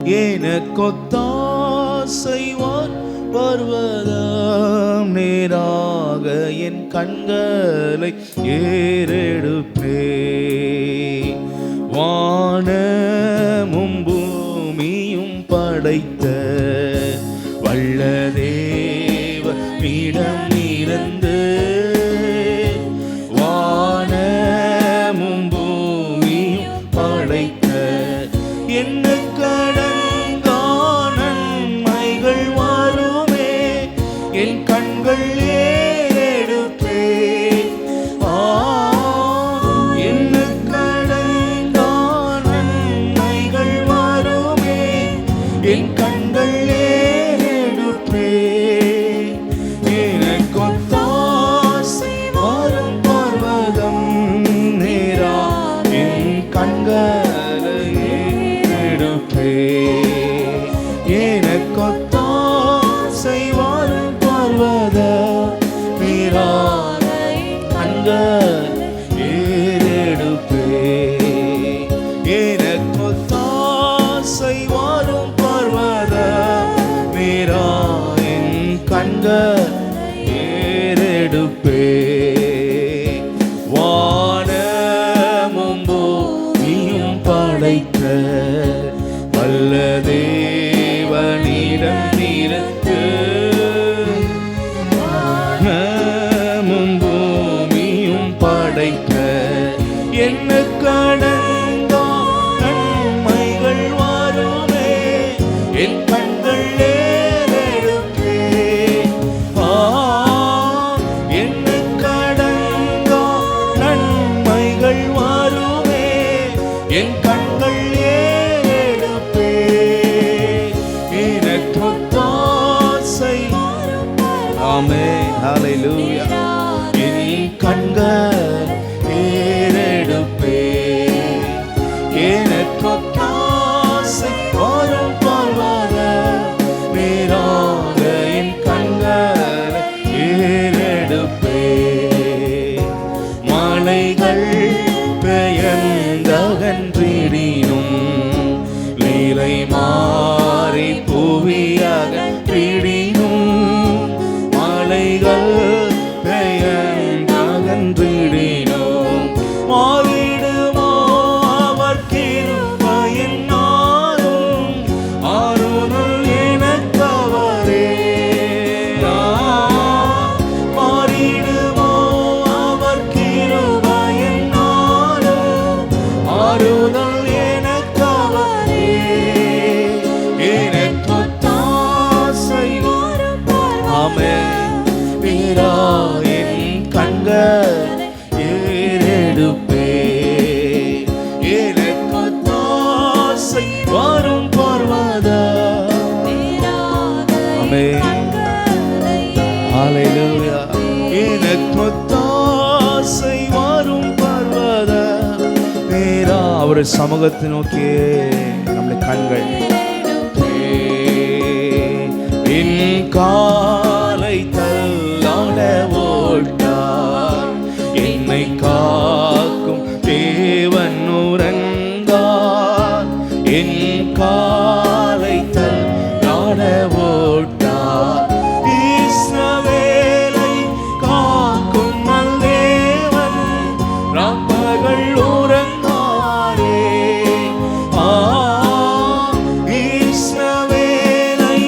எனக்கொத்தாசைவார் பர்வதம் நேராக என் கண்களை ஏறெடுப்பே. வானமும் பூமியும் படைத்த வல்ல தேவனிடம் இருந்து வானமும் பூமியும் படைத்த என்ன நன்மைகள் வருமே என் கண்கள் ஏறெடுப்பே. என்ன கடந்தான நன்மைகள் வருமே என் கண்கள் ஏறெடுப்பே. எனக்கொத்தாசை வரும் பர்வதம் நேரா என் கண்களை ஏறெடுப்பே. எனக்கொத்தாசை வரும் பர்வத நீரா கண்கள் ஏறெடுப்பே. எனக்கொத்தாசை வரும் பர்வத நீரா என் கண்கள் ஏறெடுப்பே. வானமும் பூமியும் படைத்த வல்ல தேவனிடம் இருந்து வானமும் பூமியும் படைத்த என்ன கடந்தா நன்மைகள் வருமே என் கண்கள் ஏறெடுப்பே. என்ன கடந்தா நன்மைகள் வருமே என் கண்கள் ஏறெடுப்பே. எனக்கொத்தாசை ஆமென் ஹல்லேலூயா என் கண்கள் ஏறெடுப்பே. எனக்கொத்தாசை வரும் பர்வத நேராக என் கண்கள் ஏறெடுப்பே. மலைகள் பெயர்ந்தகன்றிடினும் லீலை மாறி புவியகன்றிடினும் மலைகள் பெயர்ந்தகன்றிடினும் மாறிடுமோ அவர் கிருபையின் நாளும் ஆறுதல் எனக்கவரே. மாறிடுமோ அவர் கிருபையின் நாளும் ஆறுதல் எனக்கவரே. எனக்கொத்தாசை ஆமென் நீரா என் கண்கள் ஏறெடுப்பே. எனக்கொத்தாசை வரும் பர்வத ஆமென் ஹல்லேலூயா. எனக்கொத்தாசை வரும் பர்வத நேரா அவர் சமூகத்தை நோக்கியே நம்முடைய கண்கள் என் காலை தள்ளாட ஓட்டார் என்னை காக்கும் தேவன் உறங்கார். என் காலை தள்ளாட ஓட்டார் இஸ்ரவேலை காக்கும் நல்லேவன் ராப்பகல் உறங்காரே. இஸ்ரவேலை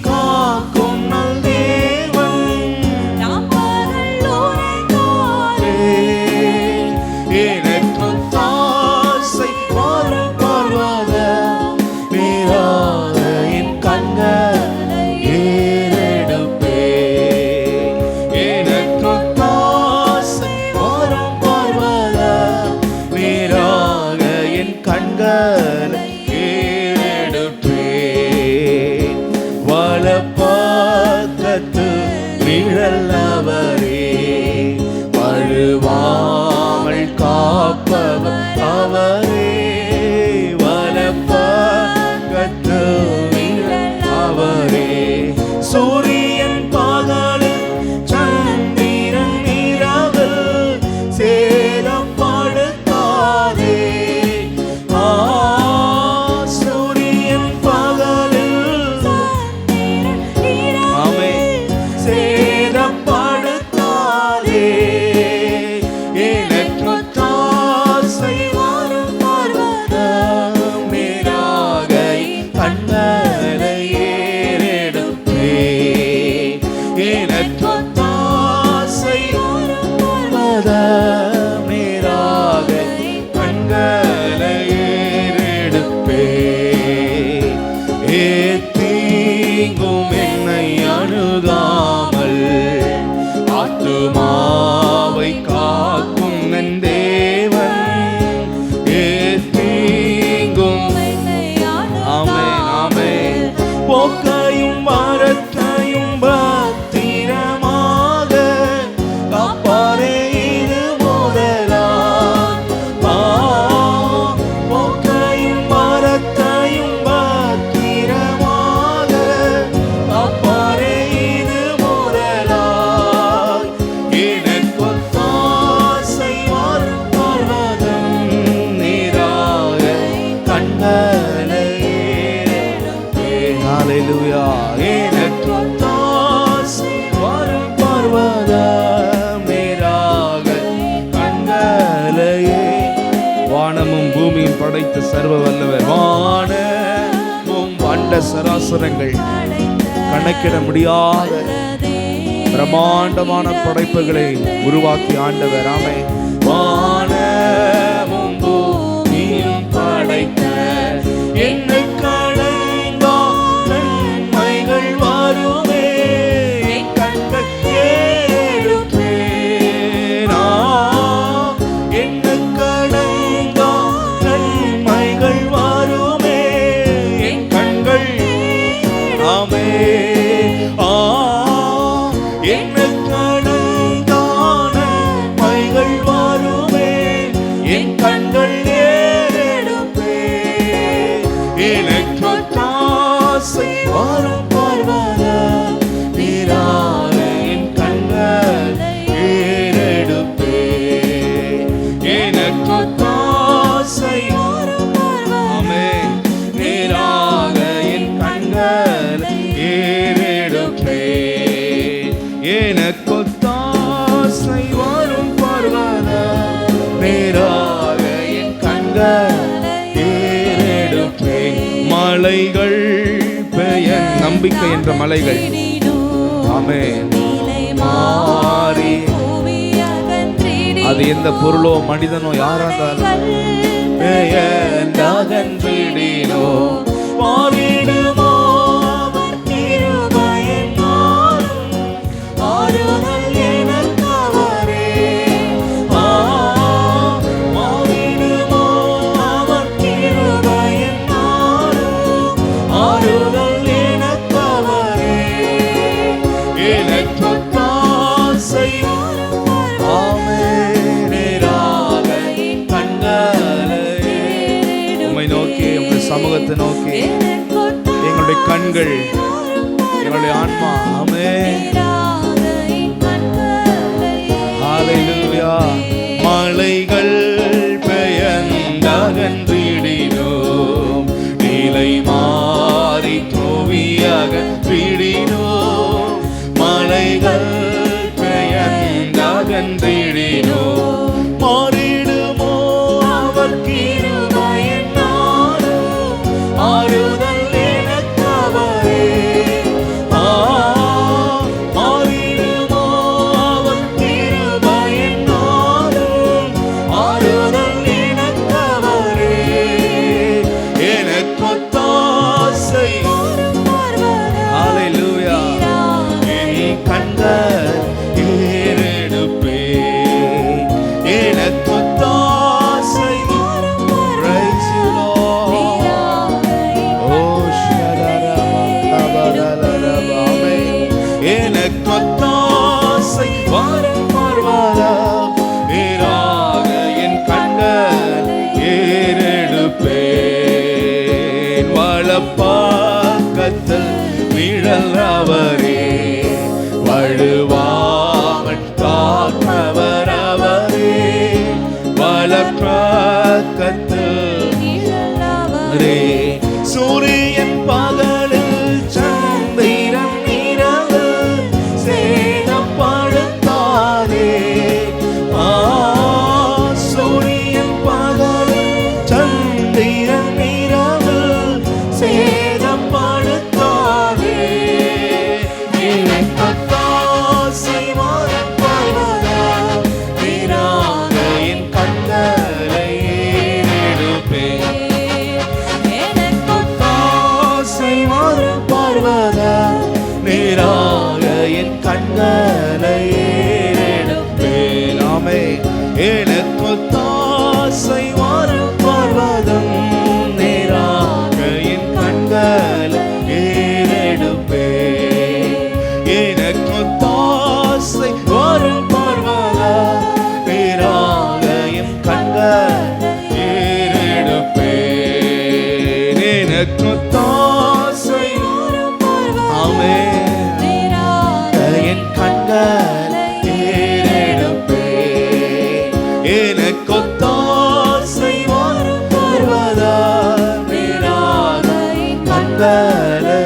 காக்கும் நல்லேவன் தீங்கும் என்னை அணுகாமல் ஆத்துமாவை காக்கும் என் தேவன் தீங்கும் ஆமென் ஆமென் போக்கையும் வரத்தையும் பத்திரமாக காப்பாரே இது முதலா போக்கையும் வரத்தையும் பத்திரமாக காப்பாரே இது முதலா எனக்கு தாசை வரும் பர்வதம் நீராக கண்களை ஹalleluya எனக்கு தாசை வரும் பர்வதம் நீராக கண்களையே வானமும் பூமியும் படைத்த சர்வ வல்லவர் வானமும் அண்ட சராசரங்கள் கணக்கிட முடியாத பிரம்மாண்டமான படைப்புகளை உருவாக்கி ஆண்டவர் ஆமென் வானமும் பூமியும் படைத்த என்னை கடந்தா நன்மைகள் வருமே என் கண்கள் ஏறுப்பேனா என்னை கடந்தா நன்மைகள் வருமே என் கண்கள் ஆமென் என்னை கடந்தா நன்மைகள் வருமே என் கண்கள் ஏறெடுப்பே எனக்கு தாசை வரும் பர்வதம் நீராக என் கண்கள் ஏறெடுப்பே எனக்கு தாசை ஆமென் நீராக என் கண்கள் ஏறெடுப்பே எனக்கு தாசை வரும் பர்வதம் நீராக என் கண்கள் ஏறெடுப்பே மலைகள் பெயர் நம்பிக்கை என்ற மலைகள் ஆமென் மாறி அது எந்த பொருளோ மனிதனோ யாராந்தாலும் பெயர்ந்தகன்றிடினோ மாறிடுமோ அவர் கிருபையின் நாளும் ஆறுதல் எனக்கு அவரே மாறிடுமோ அவர் கிருபையின் நாளும் ஆறுதல் எனக்கு அவரே எனக்கு தாசை சமூகத்தை நோக்கி எங்களுடைய கண்கள் எங்களுடைய ஆன்மா ஆமென் ஹalleluya மலைகள் பெயர்ந்தகன்றிடினோம் நிலை மாறி கோவியகன்றிடினோம் மலைகள் பெயர்ந்தகன்றிடினோம் மாறிடுமோ அவர் கிருபையின் நாளும் ஆறுதல் எனக்கு அவரே மாறிடுமோ அவர் கிருபையின் நாளும் ஆறுதல் எனக்கு அவரே எனக்கு தாசை ஹalleluya என் கண்கள் ஏறெடுப்பே எனக்கு தாசை praise you Lord oh shadarababadaraba amen எனக்கு தாசை வரும் பர்வதம் நீராக என் கண்கள் ஏறெடுப்பேன் வலப்பக்கத்தில் நிழல் அவரே வழுவாமல் காப்பவர் அவரே வலப்பக்கத்தில் சூரியன் பகலில் சந்திரன் இரவு சேதப்படுத்தாதே சூரியன் பகலில் சந்திரன் இரவு சேதப்படுத்தாதே எனக்கு தாசை வரும் பர்வதம் நீராக என் கண்களை ஏறெடுப்பேன் எனக்கு தாசை வரும் பர்வதம் கண்களை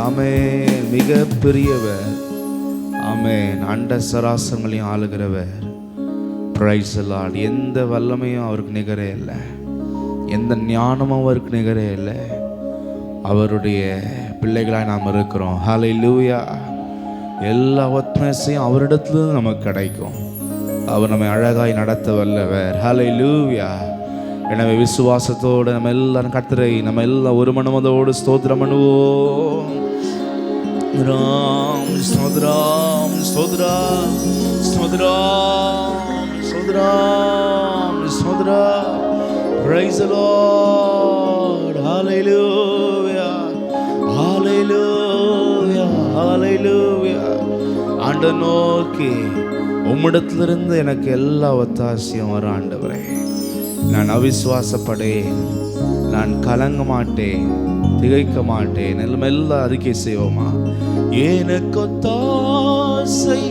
ஆமென். மிக பெரியவர். ஆமென். அண்ட சராசரங்களையும் ஆளுகிறவர். Price the Lord. எந்த வல்லமையும் அவருக்கு நிகரே இல்லை, எந்த ஞானமும் அவருக்கு நிகரே இல்லை. அவருடைய பிள்ளைகளாய் நாம் இருக்கிறோம். ஹல்லேலூயா. எல்லா ஒத்மேசையும் அவரிடத்துலேருந்து நமக்கு கிடைக்கும். அவர் நம்மை அழகாய் நடத்த வல்லவர். ஹல்லேலூயா. எனவே விசுவாசத்தோடு நம்ம எல்லாரும் கர்த்தரை நம்ம எல்லாம் ஒரு மனமதோடு ஸ்தோத்திரம் பண்ணுவோம். ராம் ஸ்தோத்ரம் ஸ்தோத்ரம் ஸ்தோத்ரம் ஸ்தோத்ரம் ஸ்தோத்ரம். Praise the Lord. Hallelujah. Hallelujah. Hallelujah. ஆண்டவரை நோக்கி உம்மிடத்திலிருந்து எனக்கு எல்லா ஒத்தாசையும் வரும் ஆண்டவரே. நான் அவிசுவாசப்படேன், நான் கலங்க மாட்டேன், திகைக்க மாட்டேன். எல்லாம் அறிக்கை செய்வோமா? எனக்கு ஒத்தாசை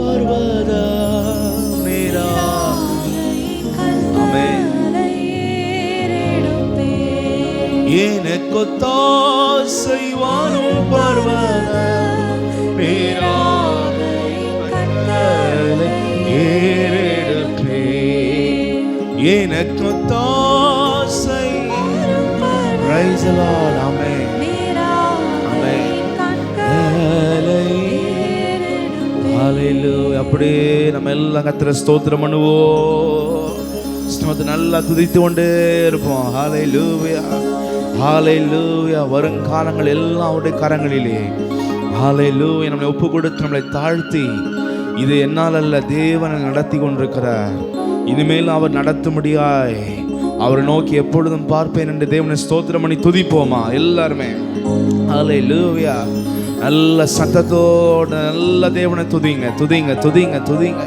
வருவதா நேரா. ஆமென். எனக்கு ஒத்தாசை வரும் பர்வதா நேரா. எனக்கு ஒத்தாசை. Praise the Lord. Amen. Amen. Hallelujah. அப்படியே நம்ம எல்லாம் கர்த்தரை ஸ்தோத்திரம் பண்ணுவோம். ஸ்தோத்திரம் நல்லா துதித்து கொண்டே இருப்போம். Hallelujah. Hallelujah. வருங்காலங்கள் எல்லாம் அவருடைய கரங்களிலே. Hallelujah. நம்மளை ஒப்பு கொடுத்து நம்மளை தாழ்த்தி, இது என்னால் அல்ல, தேவனை நடத்தி கொண்டிருக்கிறார், இனிமேல் அவர் நடத்தும்படியாய் அவரை நோக்கி எப்பொழுதும் பார்ப்பேன் என்று தேவனை ஸ்தோத்திரம் பண்ணி துதிப்போமா எல்லாருமே? ஹல்லேலூயா. நல்ல சத்தத்தோடு நல்ல தேவனை துதிங்க துதிங்க துதிங்க துதிங்க.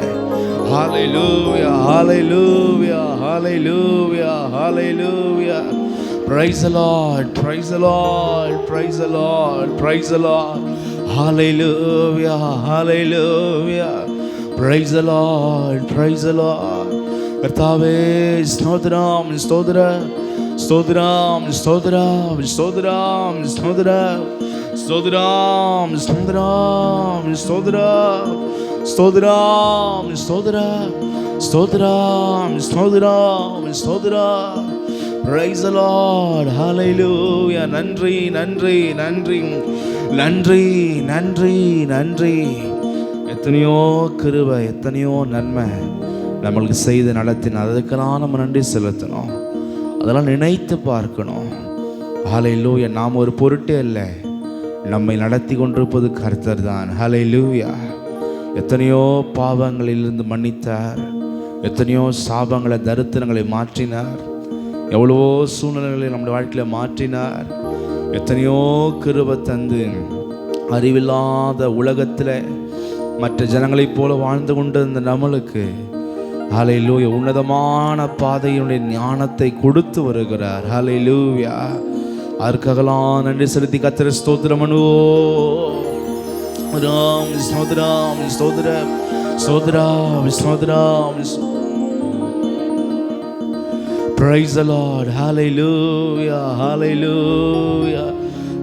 ஹல்லேலூயா ஹல்லேலூயா ஹல்லேலூயா ஹல்லேலூயா. Praise the Lord, praise the Lord, praise the Lord, praise the Lord. Hallelujah, hallelujah. Praise the Lord, praise the Lord. கர்த்தாவே ஸ்தோத்திரம் ஸ்தோத்திரம் ஸ்தோத்திரம் ஸ்தோத்திரம் ஸ்தோத்திரம் ஸ்தோத்திரம் ஸ்தோத்திரம் ஸ்தோத்திரம் ஸ்தோத்திரம் ஸ்தோத்திரம் ஸ்தோத்திரம் ஸ்தோத்திரம் ஸ்தோத்திரம் ஸ்தோத்திரம். Praise the Lord. Hallelujah. நன்றி நன்றி நன்றி நன்றி நன்றி நன்றி. எத்தனையோ கிருபை, எத்தனையோ நன்மை நம்மளுக்கு செய்து நடத்தின, அதுக்கெல்லாம் நம்ம நன்றி செலுத்தணும். அதெல்லாம் நினைத்து பார்க்கணும். ஹல்லேலூயா. நாம் ஒரு பொருட்டே இல்லை, நம்மை நடத்தி கொண்டிருப்பது கர்த்தர் தான். ஹல்லேலூயா. எத்தனையோ பாவங்களிலிருந்து மன்னித்தார், எத்தனையோ சாபங்களை தரித்திரங்களை மாற்றினார், எவ்வளவோ சூழ்நிலைகளை நம்முடைய வாழ்க்கையில் மாற்றினார். எத்தனையோ கிருபை தந்து அறிவில்லாத உலகத்தில் மற்ற ஜனங்களைப் போல வாழ்ந்து கொண்டிருந்த நம்மளுக்கு ஹல்லேலூயா உன்னதமான பாதையினுடைய ஞானத்தை கொடுத்து வருகிறார். ஹல்லேலூயா. அதற்காகலாம் நன்றி செலுத்தி கர்த்தரை ஸ்தோத்திரம் பண்ணுவோம். ராம் ஸ்தோத்திரம் ஸ்தோத்திரம் ஸ்தோத்திரம் ஸ்தோத்திரம். Praise the Lord. Hallelujah. Hallelujah.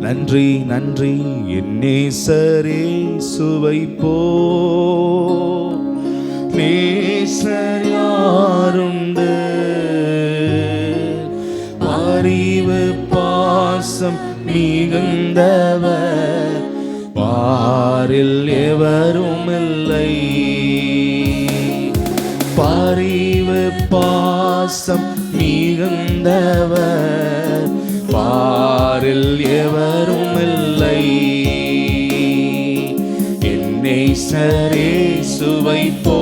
நன்றி நன்றி என் நேசரே சுவைப்போ நேசர் யாருண்டு அறிவு பாசம் மிகுந்தவர் பாரில் எவரும் இல்லை. பரிவு பாசம் மிகுந்தவர் பாரில் எவரும் இல்லை. என்னை சரே சுவைப்போ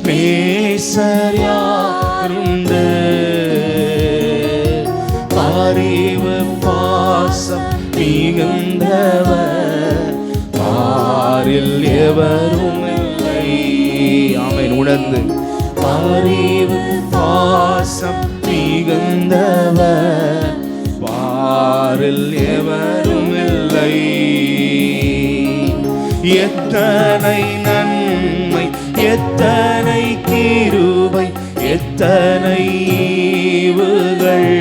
நேசர் யாருண்டு பரிவு பாசம் மிகுந்தவர் பாரில் எவரும் இல்லை. ஆமென். உணர்ந்து பரிவு பாசம் மிகுந்தவர் பாரில் எவரும் இல்லை. எத்தனை நன்மை எத்தனை கிருபை எத்தனை ஈவுகள்,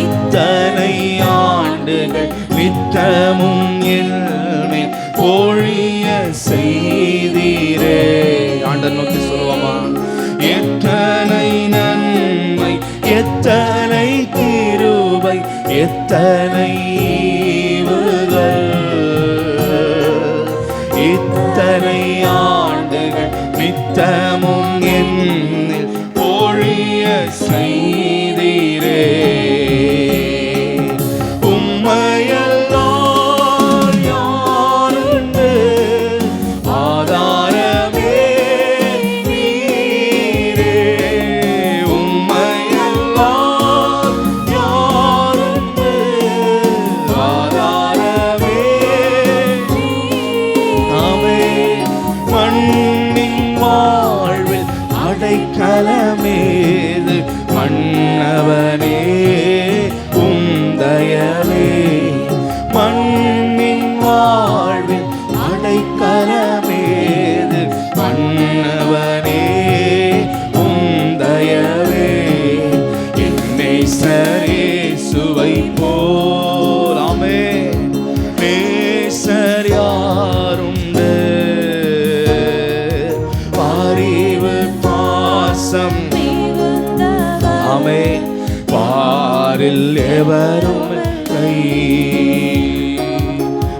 இத்தனை ஆண்டுகள் நித்தமும் என்மேல் பொழிய செய்தீரே. ஆண்டவர் நோக்கி சொல்லுவோமா? எத்தனை நன்மை, எத்தனை கிருபை, எத்தனை ஈவுகள், இத்தனை ஆண்டுகள் நித்தமும் என்னில் பொழிய செய்தீரே. உம்மையல்லால் யாருண்டு, ஆதாரமே நீரே. உம்மையல்லால் யாருண்டு, ஆதாரமே ஆமென். மண்ணின் வாழ்வில் அடைக்கலமேது, மன்னவனே உம் தயவே. மண்ணின் வாழ்வில் அடைக்கலமேது, மன்னவனே உம் தயவே. என்னை சரே சுவை போல் ஆமென் நேசர் யாருண்டு, பாரிவு பாசம் ஆமென் பாரில் எவரும் இல்லை.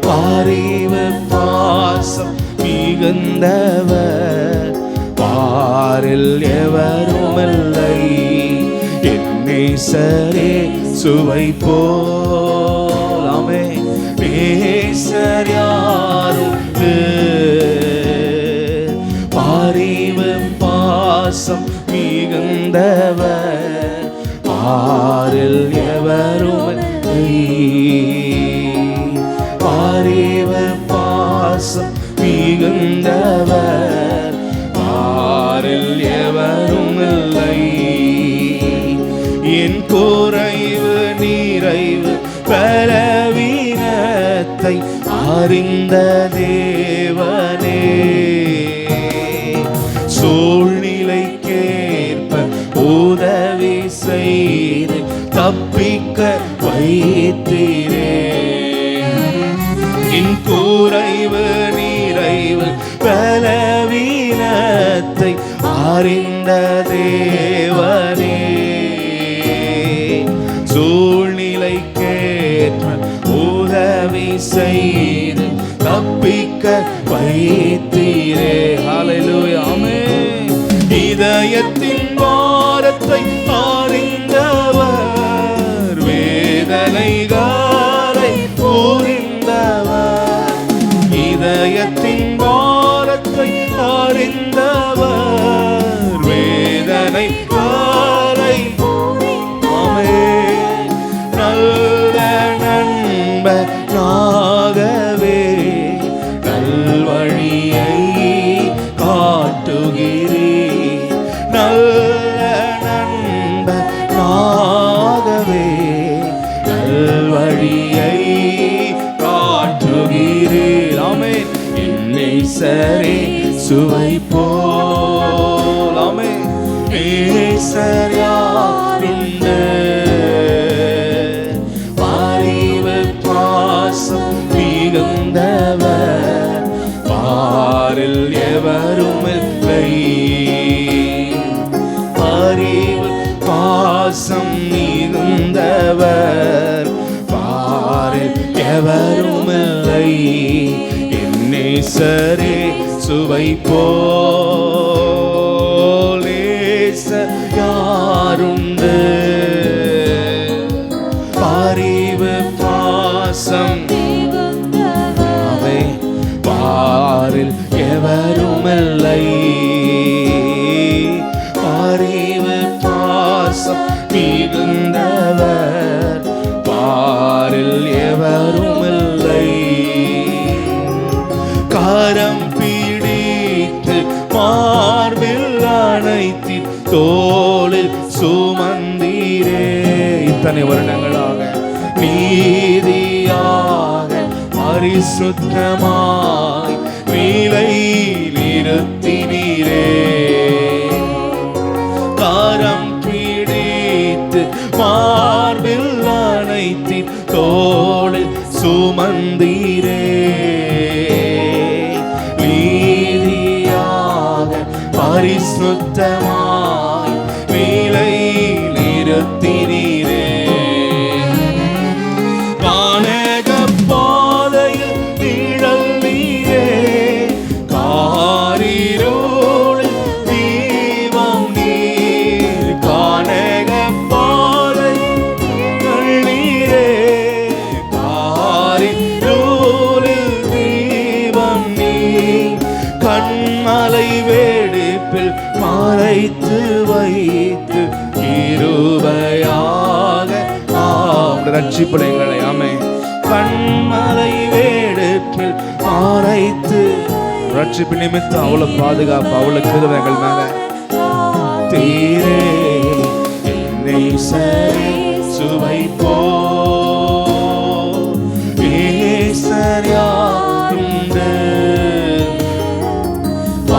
பாரிவு பாசம் மிகுந்தவர், பாரில் எவரும் இல்லை. என்னை சரே சுவை போல் ஆமென் நேசர் யாருண்டு, பாரிவு பாசம் மிகுந்தவர், பாரில் எவரும் இல்லை. பாரிவு பாசம் மிகுந்தவர், பாரில் எவரும் இல்லை. என் குறைவு நிறைவு பலவீனத்தை அறிந்த தேவனே, சூழ்நிலைக்கேற்ப உதவி செய்து தப்பிக்க வைத்தீரே. என் குறைவு நிறைவு பலவீனத்தை அறிந்த தேவனே, சூழ்நிலைக்கேற்ற உதவி செய்து தப்பிக்க வைத்தீரே. ஹல்லேலூயா ஆமென். இதயத்தின் பாரத்தை அறிந்தவர், வேதனைகளை புரிந்தவர். இதயத்தின் பாரத்தை அறிந்தவர், வேதனைகளை ஆமென். நல்ல நண்பனாகவே நல்வழியை காட்டுகிறீர். நல்ல நண்பனாகவே நல்வழியை காட்டுகிறீர். ஆமென். என்னை சரே சுவை போல் ஆமென் நேசர் யாருண்டு, பாரிவு பாசம் மிகுந்தவர், பாரில் எவரும் இல்லை. பாரிவு பாசம் மிகுந்தவர், பாரில் எவரும் இல்லை. என்னை சரே சுவை போல் நேசர் யாருண்டு, பாரிவு பாசம் ஆமென் பாரில் எவரும் இல்லை. பாரிவு பாசம் மிகுந்தவர், பாரில் எவரும் இல்லை. கரம் பிடித்து மார்பில் அணைத்து தோளில் சுமந்தீரே. இத்தனை வருடங்களாக நீதியாக பரிசுத்தமாய் நிலை நிறுத்தினீரே. ஓரமாய் நீலை நிறுத்தினீரே. கானக பாதையில் நிழல் நீரே, காரிருளில் தீபம் நீர். கானக பாதையில் நிழல் நீரே, காரிருளில் தீபம் நீர். கண்மலை வெடிப்பில் மறைத்து வைத்து கிருபையாக ரட்சிப்புடைகளை ஆமே. கண்மலை வேடுப்பில் மறைத்து ரட்சிப்பு நிமித்தம் அவ்வளவு பாதுகாப்பு, அவ்வளவு கிருபைகள் மேல தீரே என்னை சரி சுவைப்போ சரியாருண்டு.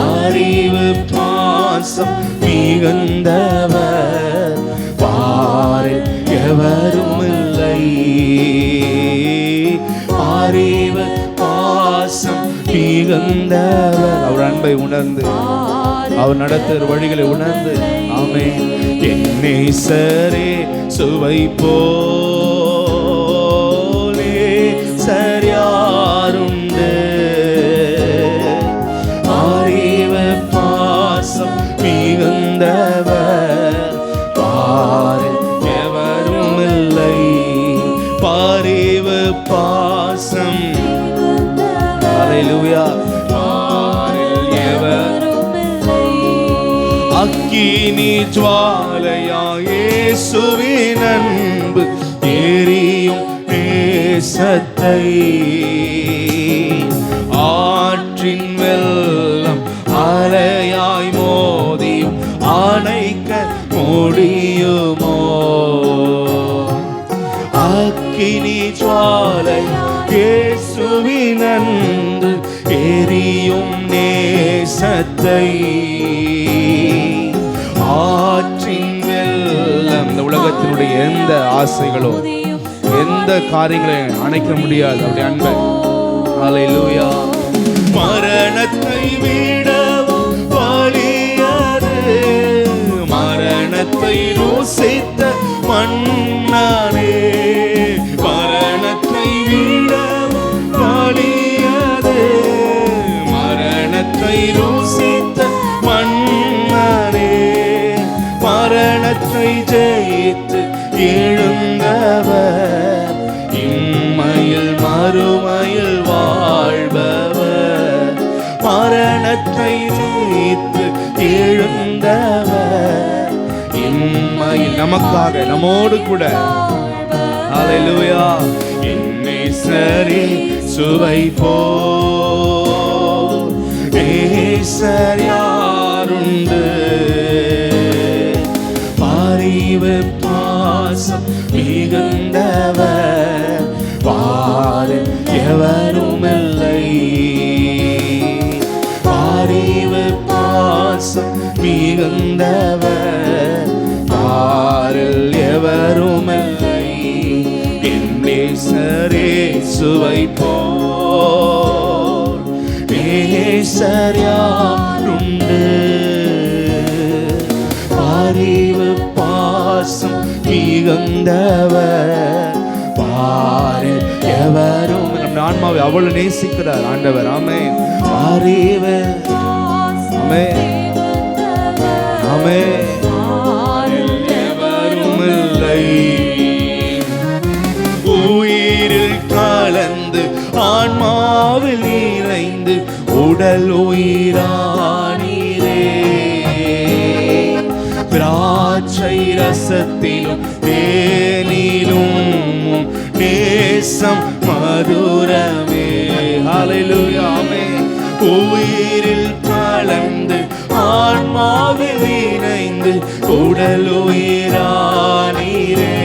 அறிவு பாசம் மிகுந்தவர் பாரில் எவரும் இல்லை. அறிவு பாசம் மிகுந்தவர் அவர் அன்பை உணர்ந்து அவர் நடத்துகிற வழிகளை உணர்ந்து ஆமே. என்னை சரே சுவை போலே சரியாருண்டு. அறிவு பாசம் மிகுந்தவர் பாரில் எவரும் இல்லை. பரிவு பாசம் ஹல்லேலூயா பாரில் எவரும் இல்லை. அக்கினி ஜுவாலையாய் இயேசுவின் அன்பு எரியும் நேசத்தை ஆற்றின் வெள்ளம் அலையாய் மோதியும் அணைக்க முடியுமோ. அக்கினி ஜுவாலை இயேசுவின் அன்பு எரியும் நேசத்தை ஆற்றின் வெள்ளம். இந்த உலகத்தினுடைய எந்த ஆசைகளோ எந்த காரியங்களையும் அணைக்க முடியாது அவருடைய அன்பை. ஹல்லேலூயா. மரணத்தை விடவும் வலியது, மரணத்தை ருசித்த மன்னனே. மரணத்தை விடவும் வலியது, மரணத்தை ருசித்த மன்னனே. மரணத்தை ஜெயித்து எழுந்தவர் இம்மையில் மறுமையில் வாழ்பவர். மரணத்தை ஜெயித்து எழுந்தவர் இம்மையில் நமக்காக நம்மோடு கூட. ஹல்லேலூயா. என்னை சரி சுவை போல் நேசரியாருண்டு. பரிவு பாசம் மிகுந்தவர் பாரில் எவரும் இல்லை. பரிவு பாசம் மிகுந்தவர் பாரில் எவரும் இல்லை. என் நேசரே சுவை போல் நேசரியாருண்டு. பரிவு பாசம் மிகுந்தவர் பாரில் எவரும். நம் ஆன்மாவை அவ்வளவு நேசிக்கிறார் ஆண்டவர். ஆமென். அறிவு ஆமென் ஆமென் எவரும் இல்லை. உயிரில் கலந்து ஆன்மாவில் இணைந்து உடல் உயிரானீரே. திராட்சை ரசத்திலும் தேனிலும் நேசம் மதுரமே. ஹல்லேலூயா. ஆமென். உயிரில் கலந்து ஆன்மாவில் இணைந்து உடல் உயிரானீரே.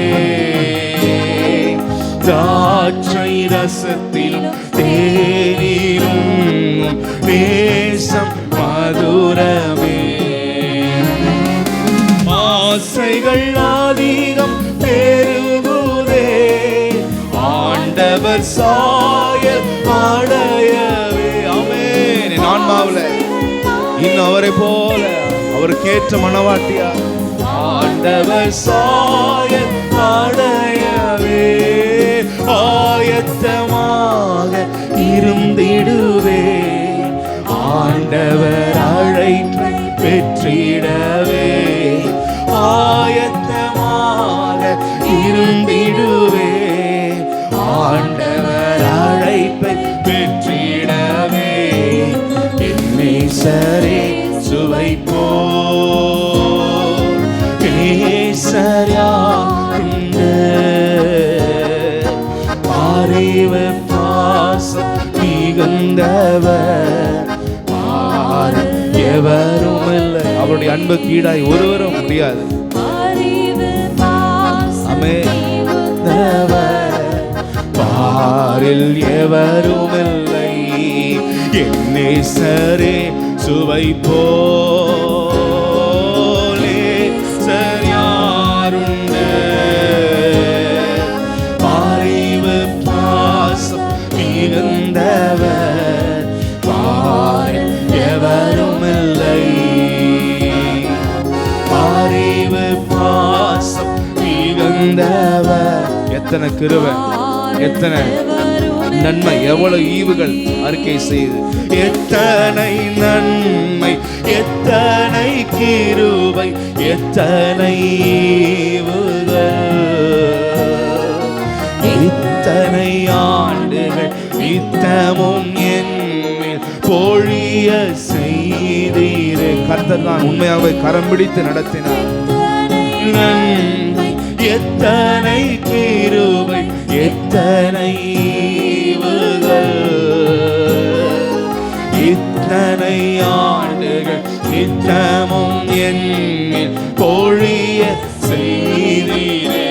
திராட்சை ரசத்திலும் தேனிலும் நேசம் மதுரமே. ஆசைகள் அதிகம் பெருகுதே ஆண்டவர் சாயல் அடையவே. ஆமென். ஆன்மாவில் இன்னும் அவரை போல அவருக்கேற்ற மனவாட்டியா ஆண்டவர் சாயல் அடையவே ஆயத்தமாக இருந்திடுவே ஆண்டவர் அழைப்பை பெற்றிடவே ஆயத்தமாக இருந்திடுவே ஆண்டவர் அழைப்பை பெற்றிடவே என்னை சரே சுவை போல் நேசராருண்டு அறிவு பாசம் மிகுந்தவர் எவரும் இல்லை. அவருடைய அன்புக்கு ஈடாய் ஒருவரும் முடியாது. பாரில் எவரும் இல்லை. என்னை சரே சுவை போலே சரியாருண்டு அறிவு பாசம் மிகுந்தவர் பாரில் எவரும் இல்லை. அறிவு பாசம் மிகுந்தவர் எத்தனை கிருபை எத்தனை நன்மை எவ்வளவு ஈவுகள் அறிக்கை செய்து எத்தனை நன்மை எத்தனை கிருபை எத்தனை ஈவுகள் இத்தனை ஆண்டுகள் நித்தமும் என்மேல் பொழிய செய்தீரே. கர்த்தர் தான் உண்மையாகவே கரம் பிடித்து நடத்தினார். நன்மை எத்தனை கிருபை எத்தனை ஈவுகள் இத்தனை ஆண்டுகள் நித்தமும் என்மேல் பொழிய செய்தீரே.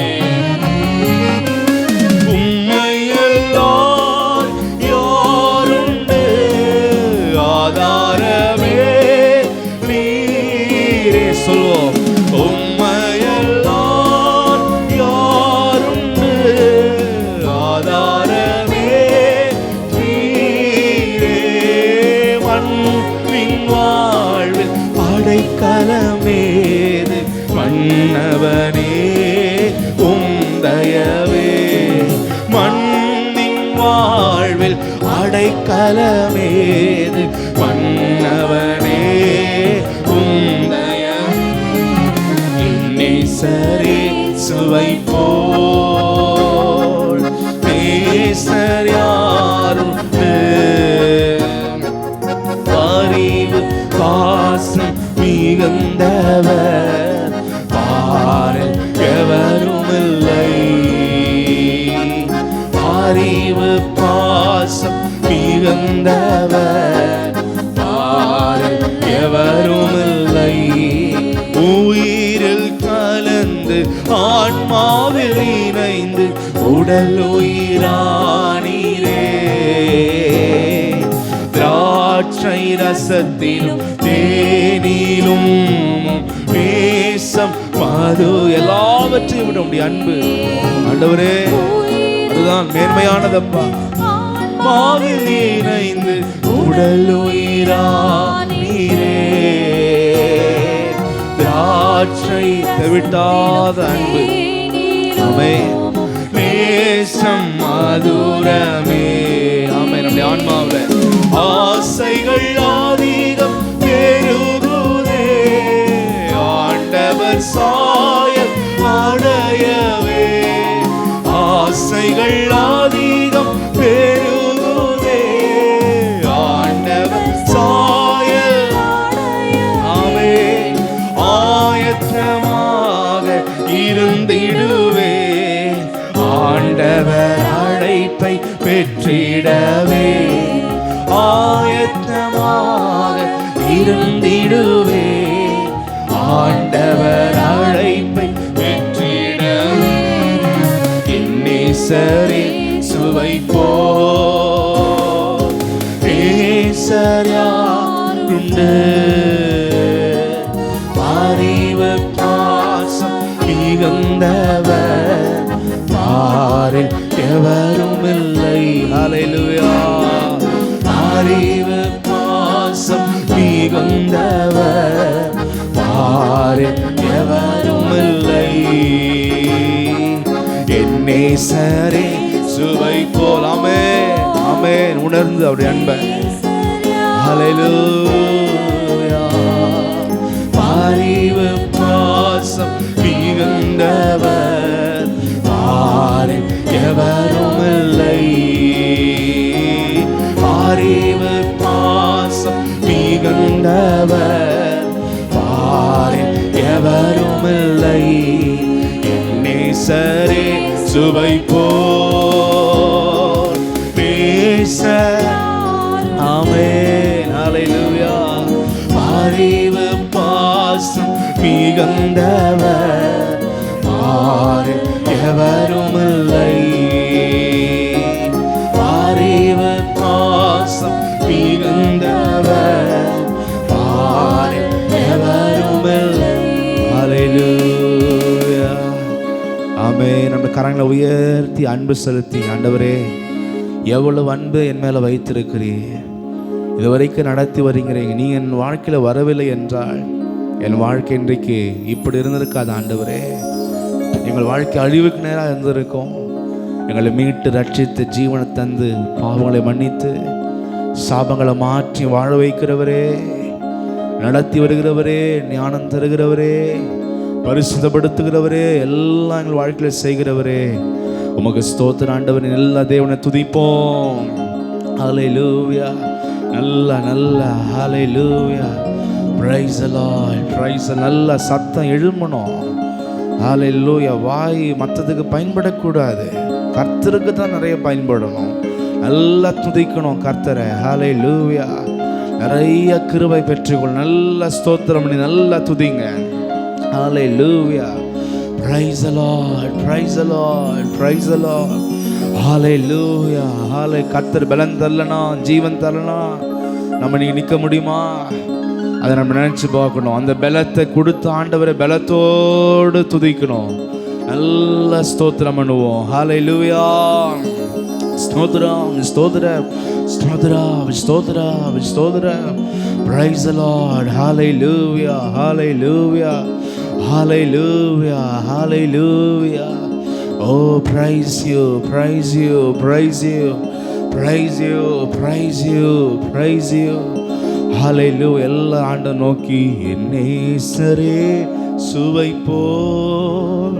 உம்மையல்லால் யாருண்டு ஆதாரமே நீரே. சொல்வோம் கலமேது மன்னவனே உந்தயவே மண்ணின் வாழ்வில் அடைக்கலமேது மன்னவனே உந்தய நேசரே சுவை போல் நேசர் யாருண்டு அறிவு பாசம் மிகுந்தவர் பாரில் எவரும் இல்லை. அறிவு பாசம் மிகுந்தவர் பாரில் எவரும் இல்லை. உயிரில் கலந்து ஆன்மாவில் இணைந்து உடல் உயிரானீரே. திராட்சை ரசத்திலும் தேனிலும் வேஷம் மது எல்லாவற்றையும் விட முடிய அன்பு ஆண்டவரே அதுதான் மேன்மையானதப்பா. மாவில் இணைந்து உடல் உயிரானீரே. திராட்சை தவிட்டாத அன்பு ஆமென். நேசம் மதுரமே ஆமென். நம்முடைய ஆன்மாவில் ஆசைகள் அதிகம் பெருகுதே ஆண்டவர் சாயல் அடையவே ஆசைகள் அதிகம் பெருகுதே ஆண்டவர் சாயல் ஆமென். ஆயத்தமாக இருந்திடுவே ஆண்டவர் அழைப்பை பெற்றிடவே ஆயத்தமாக இருந்திடுவே ஆண்டவர் அழைப்பை பெற்றிடவே நேசரே சுவை போல் நேசர் யாருண்டு அறிவு பாசம் மிகுந்தவர் பாரில் எவரும் இல்லை. ஹல்லேலூயா. அறிவு பாசம் மிகுந்தவர் பாரில் எவரும் இல்லை. என் நேசரே சுவை போல். ஆமென் ஆமென். உணர்ந்து அவருடைய அன்பை. ஹல்லேலூயா. பரிவு பாசம் மிகுந்தவர் பாரில் எவரும் இல்லை. பரிவு பாசம் மிகுந்தவர் பாரில் எவரும் இல்லை. என் நேசரே சுவை போல் நேசர். ஆமென் ஹல்லேலூயா. பரிவு பாசம் மிகுந்தவர் பாரில் எவரும் இல்லை. பரிவு பாசம் மிகுந்தவர் பாரில் எவரும் இல்லை. ஹல்லேலூயா. ஆமென். நம்ம கரங்களை உயர்த்தி அன்பு செலுத்தி, ஆண்டவரே எவ்வளவு அன்பு என் மேல வைத்திருக்கிறீர், இதுவரைக்கும் நடத்தி வருகிறீங்க. நீ என் வாழ்க்கையில் வரவில்லை என்றால் என் வாழ்க்கை இன்றைக்கு இப்படி இருந்திருக்காது ஆண்டவரே. எங்கள் வாழ்க்கை அழிவுக்கு நேராக இருந்திருக்கும். எங்களை மீட்டு ரட்சித்து ஜீவனை தந்து பாவங்களை மன்னித்து சாபங்களை மாற்றி வாழ வைக்கிறவரே, நடத்தி வருகிறவரே, ஞானம் தருகிறவரே, பரிசுத்தப்படுத்துகிறவரே, எல்லாம் எங்கள் வாழ்க்கையில் செய்கிறவரே, உமக்கு ஸ்தோத்திரம் ஆண்டவரே. எல்லா தேவனை துதிப்போம். ஹல்லேலூயா. நல்ல நல்ல hallelujah. Praise the Lord. Praise. நல்ல சத்தம் எழும்பணும். ஹல்லேலூயா. வாய் மற்றதுக்கு பயன்படக்கூடாது, கர்த்தருக்கு தான் நிறைய பயன்படணும். நல்லா துதிக்கணும் கர்த்தரை. ஹல்லேலூயா. நிறைய கிருபை பெற்றுக்கொள். நல்ல ஸ்தோத்திரம் பண்ணி நல்லா துதிங்க. ஹல்லேலூயா. Praise the Lord, praise the Lord, praise the Lord. Hallelujah. Hallelujah. கர்த்தர் பலன் தரலனா, ஜீவன் தரலனா நம்ம நீங்க நிற்க முடியுமா? அதை நம்ம நினைச்சு பார்க்கணும். அந்த பலத்தை கொடுத்த ஆண்டவரை பலத்தோடு துதிக்கணும். நல்ல ஸ்தோத்திரம் பண்ணுவோம். Hallelujah. ஸ்தோத்திரம் ஸ்தோத்திரம் ஸ்தோத்திரம் ஸ்தோத்திரம் ஸ்தோத்திரம். Praise the Lord. Hallelujah. Hallelujah. Hallelujah, hallelujah. Oh, praise you, praise you, praise you, praise you, praise you, praise you. Hallelujah. எல்லா ஆண்ட நோக்கி என் நேசரே சுவை போல்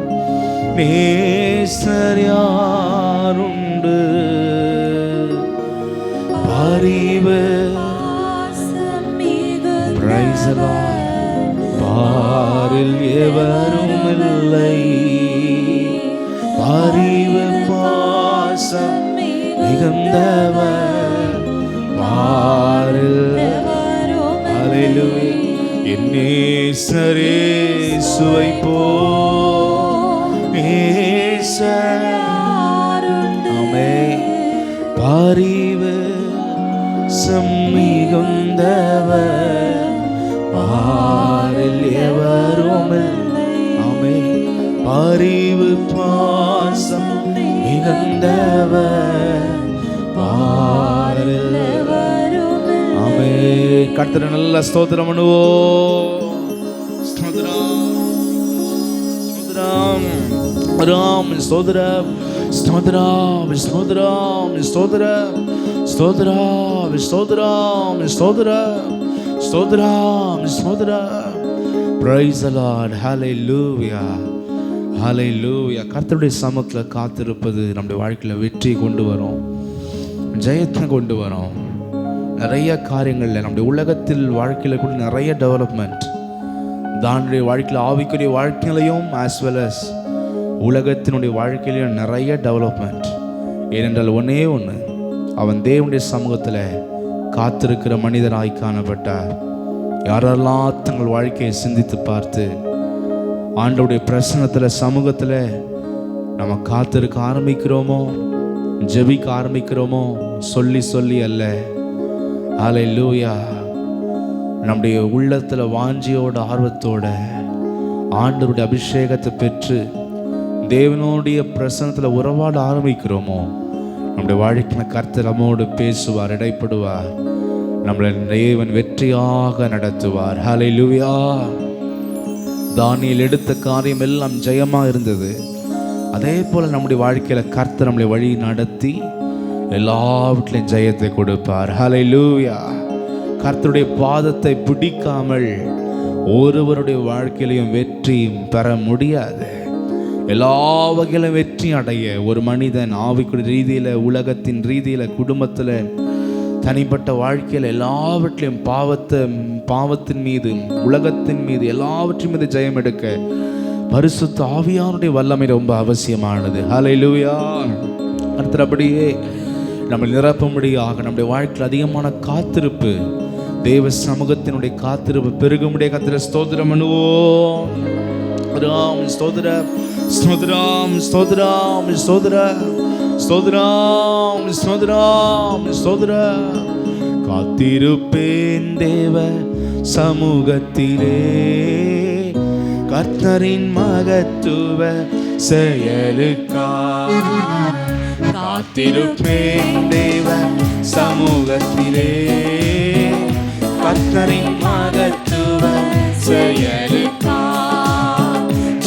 நேசர் யாருண்டு, பரிவு. Praise the Lord. பாரில் எவரும் இல்லை. பரிவு பாசம் மிகுந்தவர் பாரில். ஹல்லேலூயா. என் நேசரே சுவை போல் நேசர். ஆமென். பரிவு மிகுந்தவர் பாரில் எவரும் இல்லை. ஆமென். பரிவு பாசம் மிகுந்தவர் பாரில் எவரும் இல்லை. ஆமென். கர்த்தரை நல்ல ஸ்தோத்திரம் பண்ணுவோம். ஸ்தோத்திரம் ஸ்தோத்திரம் ராம் ஸ்தோத்திரம் ஸ்தோத்திரம் ஸ்தோத்திரம் ஸ்தோத்திரம் ஸ்தோத்திரம் ஸ்தோத்திரம் ஸ்தோத்திரம் ஸ்தோத்திரம் ஸ்தோத்திரம். Praise the Lord. Hallelujah. Hallelujah. கர்த்தருடைய சமூகத்தில் காத்திருப்பது நம்முடைய வாழ்க்கையில் வெற்றி கொண்டு வரும், ஜெயத்தை கொண்டு வரும். நிறைய காரியங்களில் நம்முடைய உலகத்தில் வாழ்க்கையில் கூட நிறைய டெவலப்மெண்ட், தானுடைய வாழ்க்கையில் ஆவிக்குரிய வாழ்க்கையிலையும் ஆஸ் வெல் அஸ் உலகத்தினுடைய வாழ்க்கையிலையும் நிறைய டெவலப்மெண்ட். ஏனென்றால் ஒன்றே ஒன்று, அவன் தேவனுடைய சமூகத்தில் காத்திருக்கிற மனிதராய் காணப்பட்டார். யாரெல்லாம் தங்கள் வாழ்க்கையை சிந்தித்து பார்த்து ஆண்டவருடைய பிரசன்னத்தில் சமூகத்தில் நம்ம காத்திருக்க ஆரம்பிக்கிறோமோ, ஜெபிக்க ஆரம்பிக்கிறோமோ, சொல்லி சொல்லி அல்ல. ஹல்லேலூயா. நம்முடைய உள்ளத்தில் வாஞ்சியோட ஆர்வத்தோட ஆண்டவருடைய அபிஷேகத்தை பெற்று தேவனுடைய பிரசன்னத்தில் உறவாட ஆரம்பிக்கிறோமோ, நம்முடைய வாழ்க்கையில் கர்த்தர் நம்மோடு பேசுவார், இடைப்படுவார், நம்மளை தேவன் வெற்றியாக நடத்துவார். ஹல்லேலூயா. தானியேல் எடுத்த காரியம் எல்லாம் ஜெயமா இருந்தது. அதே போல நம்முடைய வாழ்க்கையில கர்த்தர் நம்மளை வழி நடத்தி எல்லாவற்றிலும் ஜெயத்தை கொடுப்பார். ஹல்லேலூயா. கர்த்தருடைய பாதத்தை பிடிக்காமல் ஒருவருடைய வாழ்க்கையிலையும் வெற்றி பெற முடியாது. எல்லா வகையிலும் வெற்றி அடைய ஒரு மனிதன் ஆவிக்குரிய ரீதியில, உலகத்தின் ரீதியில, குடும்பத்துல, தனிப்பட்ட வாழ்க்கையில் எல்லாவற்றையும் பாவத்தின் மீது, உலகத்தின் மீது, எல்லாவற்றின் மீது ஜெயம் எடுக்க பரிசுத்த ஆவியானுடைய வல்லமை ரொம்ப அவசியமானது. ஹல்லேலூயா. அடுத்தபடியே நம்ம நிரப்பும்படியாக நம்முடைய வாழ்க்கையில் அதிகமான காத்திருப்பு, தேவ சமூகத்தினுடைய காத்திருப்பு பெருகும்படியாக கர்த்தரை ஸ்தோத்திரம் பண்ணுவோம். ஸ்தோத்திரம், ஸ்தோத்திரம், ஸ்தோத்திரம், ஸ்தோத்திரம், ஸ்தோத்திரம், ஸ்தோத்திரம், ஸ்தோத்திரம். காத்திருப்பேன் தேவ சமூகத்திலே, கர்த்தரின் மகத்துவ செயலுக்காக. காத்திருப்பேன் தேவ சமூகத்திலே, கர்த்தரின் மகத்துவ செயலுக்காக.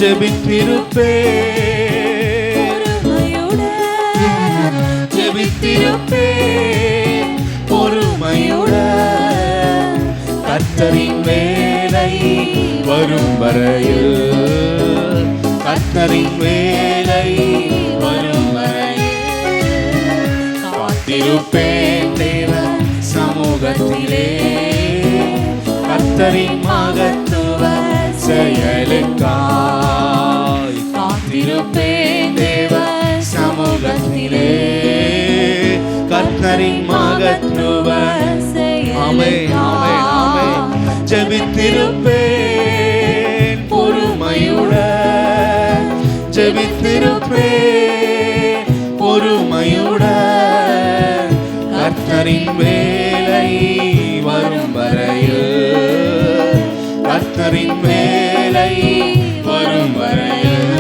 ஜெபித்திருப்பேன், ஜெபித்திருப்பேன் பொறுமையுடன், கர்த்தரின் வேலை வரும் வரையில், கர்த்தரின் வேலை வரும் வரையில். காத்திருப்பேன் தேவ சமூகத்திலே, கர்த்தரின் மகத்துவ செயலுக்காய். காத்திருப்பேன் தேவ சமூகத்திலே, கர்த்தரின் மகத்துவ ஆமென், ஆமென், ஆமென். ஜெபித்திருப்பேன் பொறுமையுடன், ஜெபித்திருப்பேன் பொறுமையுடன், கர்த்தரின் வேலை வரும் வரையில், கர்த்தரின் வேலை வரும் வரையில்.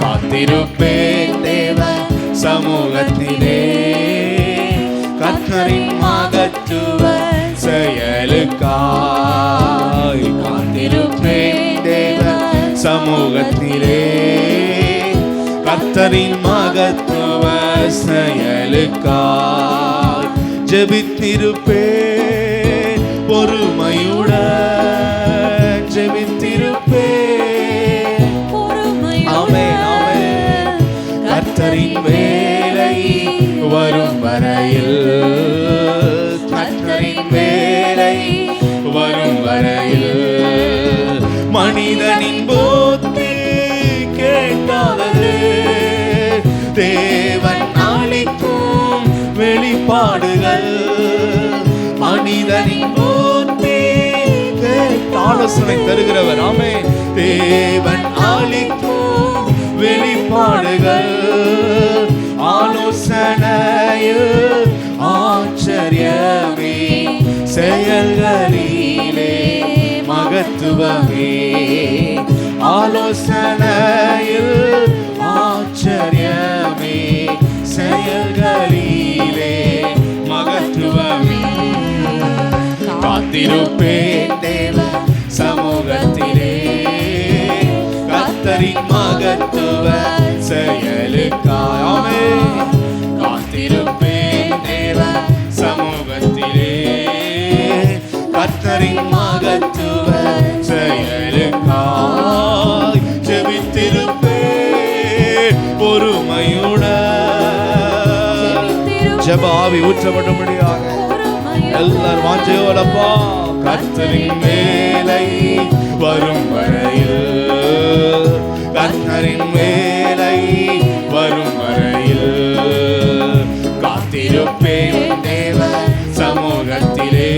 காத்திருப்பேன் தேவ சமூகத்திலே, கர்த்தரின் மகத்துவ செயலுக்காய். காத்திருப்பேன் தேவ சமூகத்திலே, கர்த்தரின் மகத்துவ செயலுக்காய். ஜெபித்திருப்பேன் பொறுமையுடன், ஜெபித்திருப்பேன் ஆமென், ஆமென். கர்த்தரின் வேலை வரும் வரையில், கர்த்தரின் வேலை வரும் வரையில். மனிதனின் புத்தி கேட்காதது, தேவன் அளிக்கும் வெளிப்பாடுகள். மனிதனின் புத்தி ஆலோசனை தருகிறவர். ஆமென். தேவன் அளிக்கும் வெளிப்பாடுகள், ஆலோசனையில் ஆச்சரியமே, செயல்களிலே மகத்துவமே. ஆலோசனையில் ஆச்சரியமே, செயல்களிலே மகத்துவமே. காத்திருப்பேன் தேவ சமூகத்திலே, கர்த்தரின் மகத்துவ செயலுக்காய். ஆமென். காத்திருப்பேன் தேவ சமூகத்திலே, கர்த்தரின் மகத்துவ செயலுக்காய். ஜெபித்திருப்பேன் பொறுமையுடன், ஜெப ஆவி ஊற்றப்படும்படியாக எல்லாரும் வாஞ்சையோடப்பா. கர்த்தரின் வேலை வரும் வரையில், கர்த்தரின் வேலை வரும் வரையில். காத்திருப்பேன் தேவ சமூகத்திலே,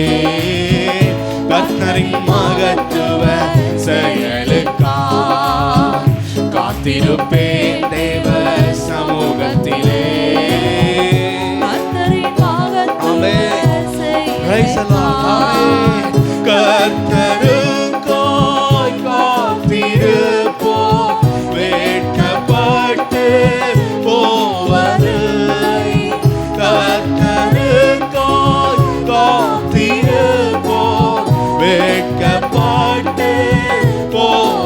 கர்த்தரின் மகத்துவ செயலுக்காய். காத்திருப்பேன் தேவ சமூகத்திலே. கர்த்தருக்காய் காத்திருப்போம், வெட்கப்பட்டு போவது. கர்த்தருக்காய் காத்திருப்போம், வெட்கப்பட்டு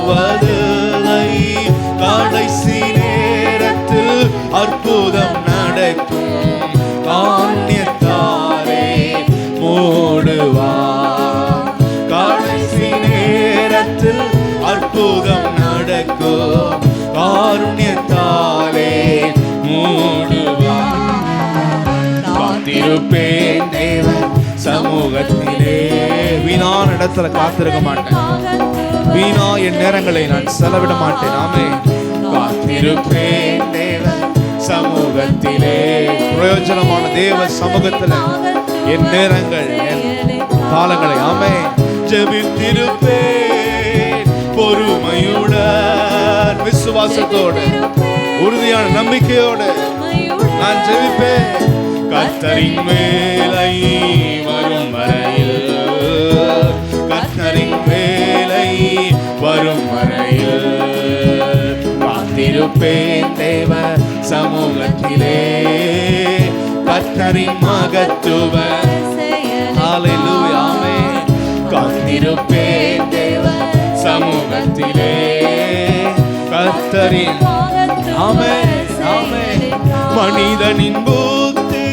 மறப்பதில்லை. கடைசி நேரத்தில் அற்புதம் நடக்கும். காண்யத்தாலே மூடுவார். கடைசி நேரத்தில் அற்புதம் நடக்கும். காருண்யத்தாலே மூடுவார். காத்திருப்பேன் தேவன் சமூகத்திலே. வீணான இடத்துல காத்திருக்க மாட்டேன். வீணா என் நேரங்களை நான் செலவிட மாட்டேன். ஆமே. காத்திருப்பேன் தேவன் சமூகத்திலே. பிரயோஜனமான தேவ சமூகத்தில் என் நேரங்கள் என் காலங்களை ஆமே ஜெபித்திருப்பேன். பொறுமையுடன் விசுவாசத்தோடு உறுதியான நம்பிக்கையோடு நான் ஜெபிப்பேன். கர்த்தரின் வேலை வரும் வரையில், கர்த்தரின் வேலை வரும் வரையில் காத்திருப்பேன் தேவ சமூகத்திலே. கர்த்தரின் மகத்துவ ஹல்லேலூயா ஆமென். காத்திருப்பேன் தேவ சமூகத்திலே. கர்த்தரின் ஆமென் ஆமென். மனிதனின் புத்தி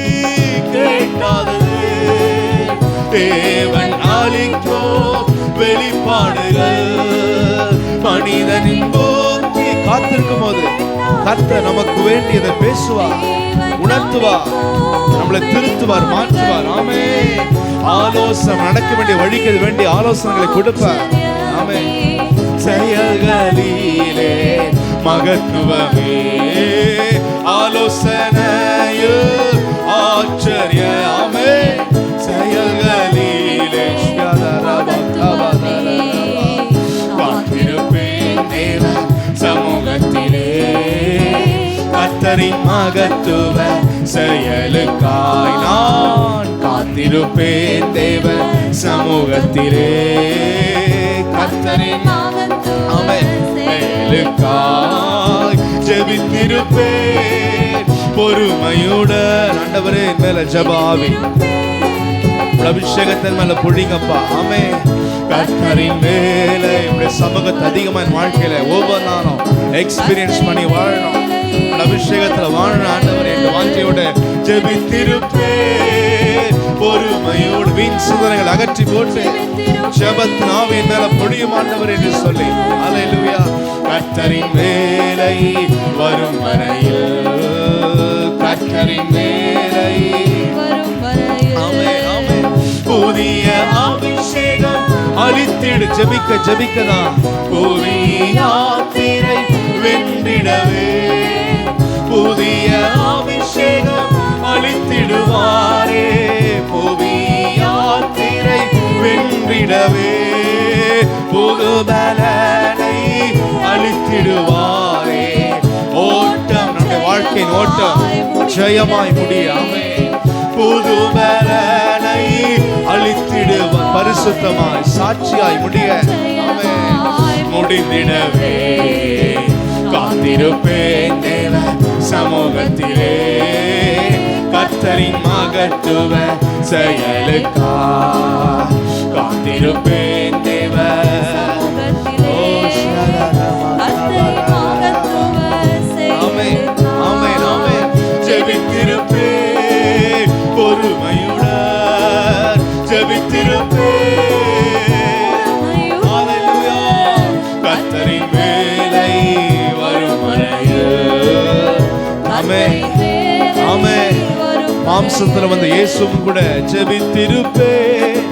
கேட்காதது தேவன் அளிக்கும் வெளிப்பாடுகள். மனிதனின் புத்தி காத்திருக்கும் போது கர்த்தர் நமக்கு வேண்டியதை பேசுவார், உணர்த்துவார், நம்மளை திருத்துவார், மாற்றுவார். ஆமே. ஆலோசனை நடக்க வேண்டிய வழிக்கு வேண்டிய ஆலோசனைகளை கொடுப்பார். ஆமே. செயல்களிலே மகத்துவமே ஆலோசனையில் ஆச்சரிய. ஆமே. செயல்களிலே காத்திருப்பேன் தேவ சமூகத்திலே. கர்த்தரின் மகத்துவ செயலுக்காய் நான் காத்திருப்பேன் தேவ சமூகத்திலே. கர்த்தரின் செயலுக்காய் ஜெபித்திருப்பேன். பொறுமையுடன் ஆண்டவரே மேல ஜெபாவி அபிஷேகத்தின் மேல பொழிங்கப்பா. ஆமே. கர்த்தரின் மேல இப்படி சமூகத்தை அதிகமா என் வாழ்க்கையில ஒவ்வொரு நாளும் எக்ஸ்பீரியன்ஸ் பண்ணி வாழணும். அபிஷேகத்துல வாழணும் ஆண்டவரே இந்த வாஞ்சையோட ஜெபித்திருப்பேன். பொறுமையோடு வீண் சிந்தனைகள் அகற்றி போட்டு ஜெபத்தின் ஆவியின் மேல பொழியும் ஆண்டவர் என்று சொல்லி ஹல்லேலூயா. கர்த்தரின் வேலை வரும் வரையில், கர்த்தரின் வேலை ஆமென் ஆமென். புதிய அபிஷேகம் அளித்திடு. ஜெபிக்க ஜெபிக்கதான் புதிய யாத்திரை வென்றிடவே. புதிய அபிஷேகம் அளித்திடுவாரே. புதிய யாத்திரை வென்றிடவே. புது பலனை அளித்திடுவாரே. ஓட்டம் நம்முடைய வாழ்க்கையின் ஓட்டம் ஜெயமாய் முடியாமே. புது பலனை அளித்திடுவார். பரிசுத்தமாய் சாட்சியாய் முடிய முடிந்திடவே. காத்திருப்பேன் தேவ சமூகத்திலே. கர்த்தரின் மகத்துவ செயலுக்காய் காத்திருப்பேன் தேவ. ஆமென் ஆமென் ஆமென். ஜெபித்திருப்பேன் பொறுமையுடன் ஜெபித்திருப்பேன். ஹல்லேலூயா. கர்த்தரின் வேலை வரும் வரையில். ஆமென் ஆமென். மாம்சத்துல வந்த இயேசுவும் கூட ஜெபித்திருப்பேன்.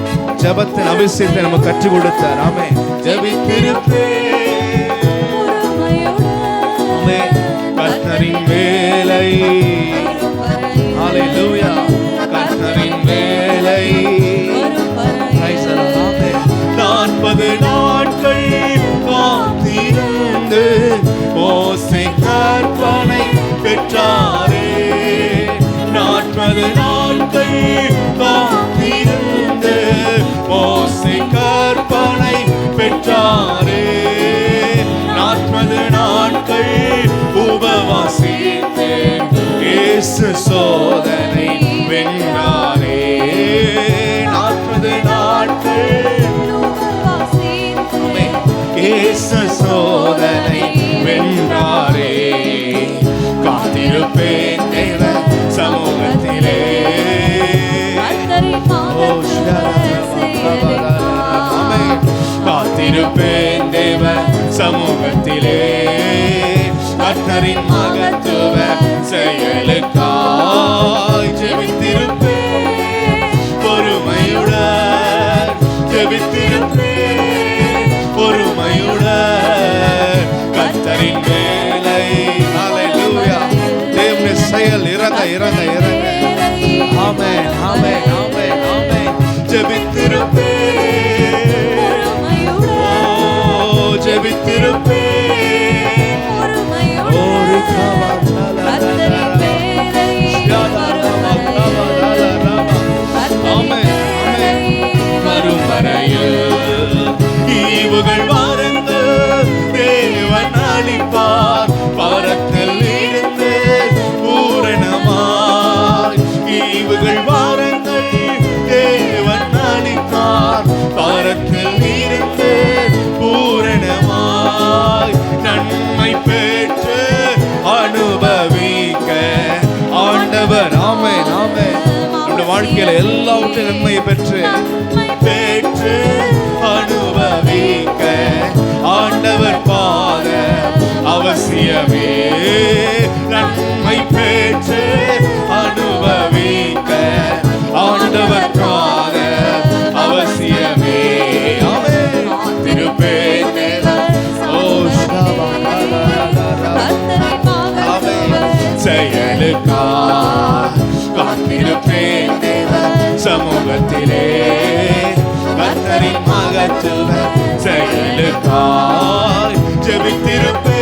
ஜெபத்தின் அபிஷேகத்தை நமக்கு கற்றுக் கொடுத்தார். ஆமென். ஜெபித்திருப்பேன். ஆமென். கர்த்தரின் வேலை ஹல்லேலூயா. கர்த்தரின் வேலை 40 நாட்கள் காத்திருந்து மோசே கற்பனை பெற்றாரே. 40 நாட்கள் காத்திருந்து மோசே கற்பனை பெற்றாரே. 40 நாட்கள் உபவாசித்தேன். இயேசு சோதனை வென்றாரே. 40 நாட்கள் இயேசு சோதனை வென்றாரே. காத்திருப்பேன் தேவ சமூகத்திலே. காத்திருப்பேன் தேவ சமூகத்திலே. கர்த்தரின் மகத்துவ செயலுக்காய் ஜெபித்திருப்பேன் பொறுமையுடன். ஜெபித்திருப்பேன் பொறுமையுடன். கர்த்தரின் வேலை ஹல்லேலூயா. தேவனுடைய செயல் இறங்க இறங்க இறங்க. ஆமென் ஆமென் ஆமென் ஆமென். ஜெபித்திருப்பேன் ஜெபித்திருப்பேன். ஈவுகள் வாருங்கள் தேவன் அளிப்பார். பாரத்தில் இருந்து பூரணமாய். ஈவுகள் வாருங்கள் தேவன் அளிப்பார். பாரத்தில் இருந்து பூரணமாய். நன்மை பெற்று அனுபவிக்க ஆண்டவர். ஆமென் ஆமென். நம்முடைய வாழ்க்கையில எல்லாவற்றையும் நன்மையை பெற்று அனுபவிக்க ஆண்டவர் பாத அவசியமே. நன்மை பெற்று அனுபவிக்க ஆண்டவர் பாத அவசியமே. திருப்பேன் செயலுக்கா. காத்திருப்பேன் தேவ சமூகத்திலே. கர்த்தரின் மகத்துவ செயலுக்காய் ஜெபித்திருப்பேன்.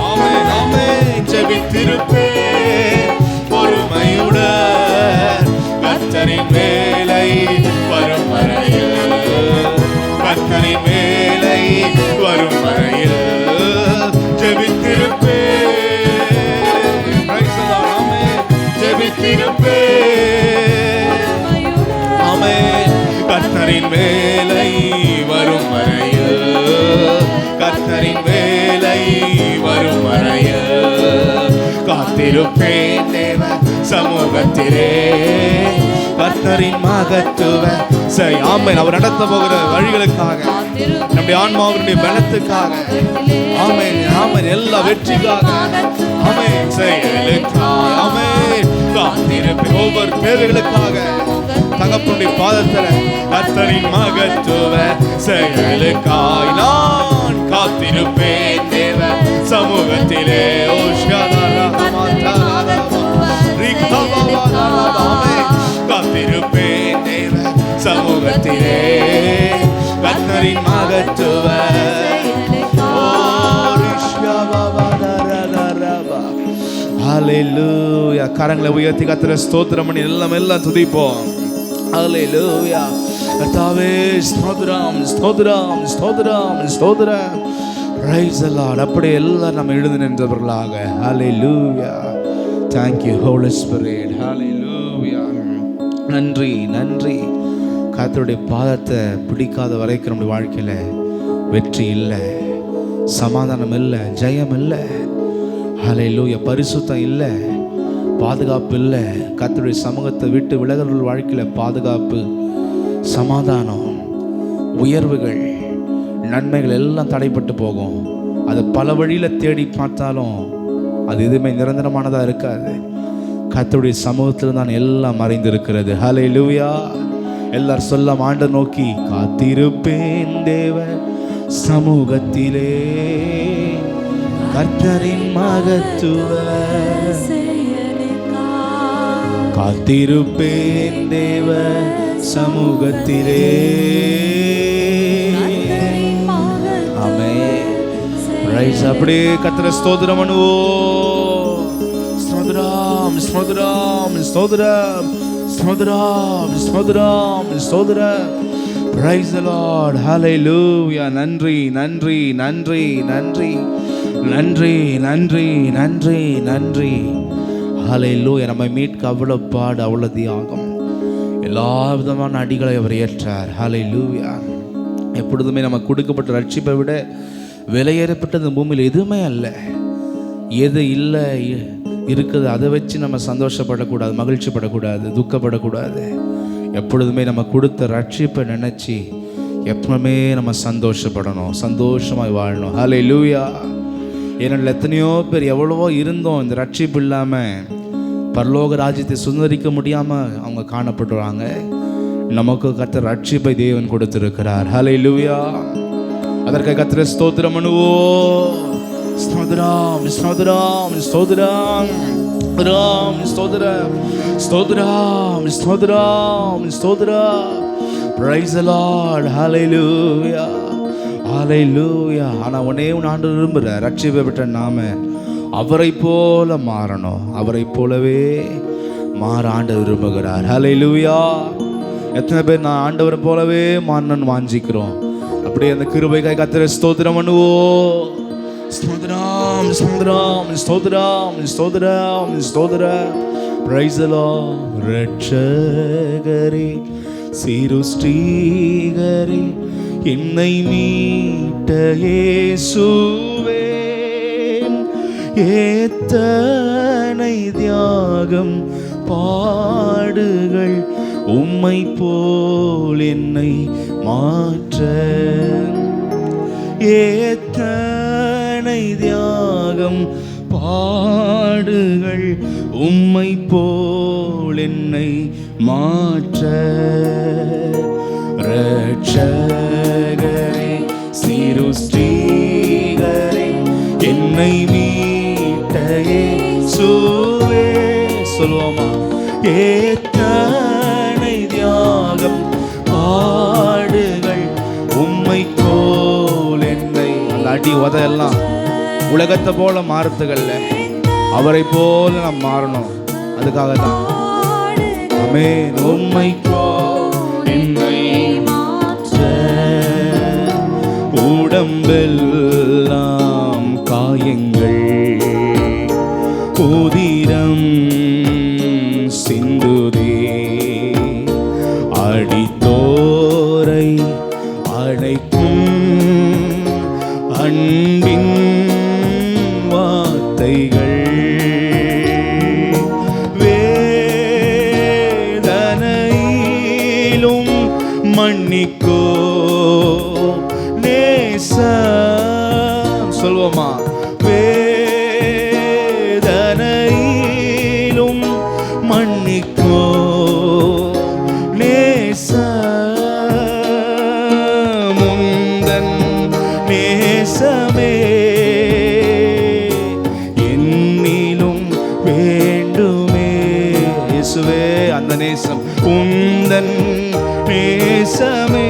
ஆமென் ஆமென். ஜெபித்திருப்பேன் பொறுமையுடன். கர்த்தரின் வேலை வரும் வரையில். கர்த்தரின் வேலை வரும் வரையில் ஜெபித்திருப்பேன். ஜெபித்திருப்பேன். ஆமென். கர்த்தரின் வேலை வரும் வரையில். கர்த்தரின் வேலை வரும் வரையில் காத்திருப்பேன் தேவ சமூகத்திலே. கர்த்தரின் மகத்துவ செய். ஆமென். அவர் நடத்த போகிற வழிகளுக்காக, நம்முடைய ஆன்மாவினுடைய பலத்துக்காக, ஆமென் ஆமென், எல்லா வெற்றிக்காக, ஆமென் செயலுக்காக, ஆமென் காத்திருப்பேன். ஒவ்வொரு தேவைகளுக்காக தகப்பனுடைய பாதத்தில் கர்த்தரின் மகத்துவ செயலுக்காய் நான் காத்திருப்பேன் தேவ சமூகத்திலே. காத்திருப்பேன் தேவ சமூகத்திலே. கர்த்தரின் மகத்துவ. ஹல்லேலூயா. கரங்களை உயர்த்தி கர்த்தரை ஸ்தோத்திரம் பண்ணி எல்லாம் துதிப்போம். ஹல்லேலூயா. கர்த்தாவே ஸ்தோத்திரம் ஸ்தோத்திரம் ஸ்தோத்திரம் ஸ்தோத்திரம். Praise the Lord. அப்படியே எல்லாம் நம்ம எழுந்து நின்றவர்களாக. ஹல்லேலூயா. Thank you Holy Spirit. ஹல்லேலூயா. நன்றி நன்றி. கர்த்தருடைய பாதத்தை பிடிக்காத வரைக்கும் நம்முடைய வாழ்க்கையில வெற்றி இல்லை, சமாதானம் இல்லை, ஜெயம் இல்லை. ஹல்லேலூயா. பரிசுத்தம் இல்லை, பாதுகாப்பு இல்லை. கர்த்தருடைய சமூகத்தை விட்டு விலகிறவர்கள் வாழ்க்கையில் பாதுகாப்பு, சமாதானம், உயர்வுகள், நன்மைகள் எல்லாம் தடைப்பட்டு போகும். அதை பல வழியில் தேடி பார்த்தாலும் அது எதுவுமே நிரந்தரமானதாக இருக்காது. கர்த்தருடைய சமூகத்தில் தான் எல்லாம் மறைந்து இருக்கிறது. ஹல்லேலூயா. எல்லாரும் சொல்லாம் ஆண்டவர் நோக்கி. காத்திருப்பேன் தேவ சமூகத்திலே. கர்த்தரின் மகத்துவ. காத்திருப்பேன் தேவ சமூகத்திலே. ஆமென். பிரைஸ். அப்படியே கர்த்தரை ஸ்தோத்திரம் பண்ணுவோம். ஸ்தோத்திரம் ஸ்தோத்திரம் ஸ்தோத்திரம் ஸ்தோத்திரம் ஸ்தோத்திரம் ஸ்தோத்திரம். Praise the Lord. ஹல்லேலூயா. நன்றி நன்றி நன்றி நன்றி நன்றி நன்றி நன்றி நன்றி. ஹல்லேலூயா. நம்மை மீட்க அவ்வளவு பாடு, அவ்வளவு தியாகம், எல்லா விதமான அடிகளை அவர் ஏற்றார். ஹல்லேலூயா. எப்பொழுதுமே நமக்கு கொடுக்கப்பட்ட ரட்சிப்பை விட விலையேறப்பட்டது பூமியில் எதுவுமே அல்ல. எது இல்லை இருக்குது அதை வச்சு நம்ம சந்தோஷப்படக்கூடாது, மகிழ்ச்சி படக்கூடாது, துக்கப்படக்கூடாது. எப்பொழுதுமே நம்ம கொடுத்த ரட்சிப்பை நினச்சி எப்பவுமே நம்ம சந்தோஷப்படணும், சந்தோஷமாக வாழணும். ஹல்லேலூயா. ஏன்னா எத்தனையோ பேர் எவ்வளவோ இருந்தோம், இந்த ரட்சிப்பு இல்லாமல் பரலோக ராஜ்யத்தை சுதந்திரிக்க முடியாமல் அவங்க காணப்படுறாங்க. நமக்கு கர்த்தர் ரட்சிப்பை தேவன் கொடுத்திருக்கிறார். ஹல்லேலூயா. அதற்கு கர்த்தர் ஸ்தோத்திரம் பண்ணுவோம். ஸ்தோத்திரம், ஸ்தோத்திரம், ஸ்தோத்திரம், ஸ்தோத்திரம், ஸ்தோத்திரம், ஸ்தோத்திரம், ஸ்தோத்திரம். Praise the Lord. Hallelujah. Hallelujah. ஆனா ஒன்னே ஒன்று ஆண்டு விரும்புகிற ரட்சிப்பை பெற்ற நாம அவரை போல மாறணும். அவரை போலவே மாற ஆண்டு விரும்புகிறார். Hallelujah. எத்தனை பேர் நான் ஆண்டவரை போலவே மாறணும்னு வாஞ்சிக்கிறோம்? அப்படியே அந்த கிருபைக்காய் கர்த்தரை ஸ்தோத்திரம் பண்ணுவோம். ஸ்தோத்திரம், ஸ்தோத்திரம், ஸ்தோத்திரம், ஸ்தோத்திரம், ஸ்தோத்திரம். Praise the Lord. ரட்சகரே, சிருஷ்டிகரே, என்னை மீட்ட இயேசுவே, எத்தனை தியாகம் பாடுகள் உம்மை போல் என்னை மாற்ற, எத்தனை தியாகம் பாடுகள் உம்மை போல் என்னை மாற்ற. ரட்சகரே, சிருஷ்டிகரே, என்னை மீட்ட இயேசுவே, சொல்லுவோமா? எத்தனை தியாகம் பாடுகள் உம்மை போல் என்னை. அந்த அடி உதையெல்லாம் உலகத்தை போல மாறுத்துகள்ல அவரை போல நாம் மாறணும். அதுக்காக தான் ஆமென். உம்மை போல் என்னை மாற்ற, உடம்பெல்லாம் காயங்கள் உதிரம் சிந்துதே, அடித்தோரை அழைக்கும் அன்பின் வார்த்தைகள், வேதனையிலும் மன்னிக்கோ நேசம். சொல்வோமா? வேதனையிலும் மன்னிக்கோ நேசம், முந்தன் நேசமே என்னிலும் வேண்டுமே. இயேசுவே, அந்த நேசம் உந்தன் நேசமே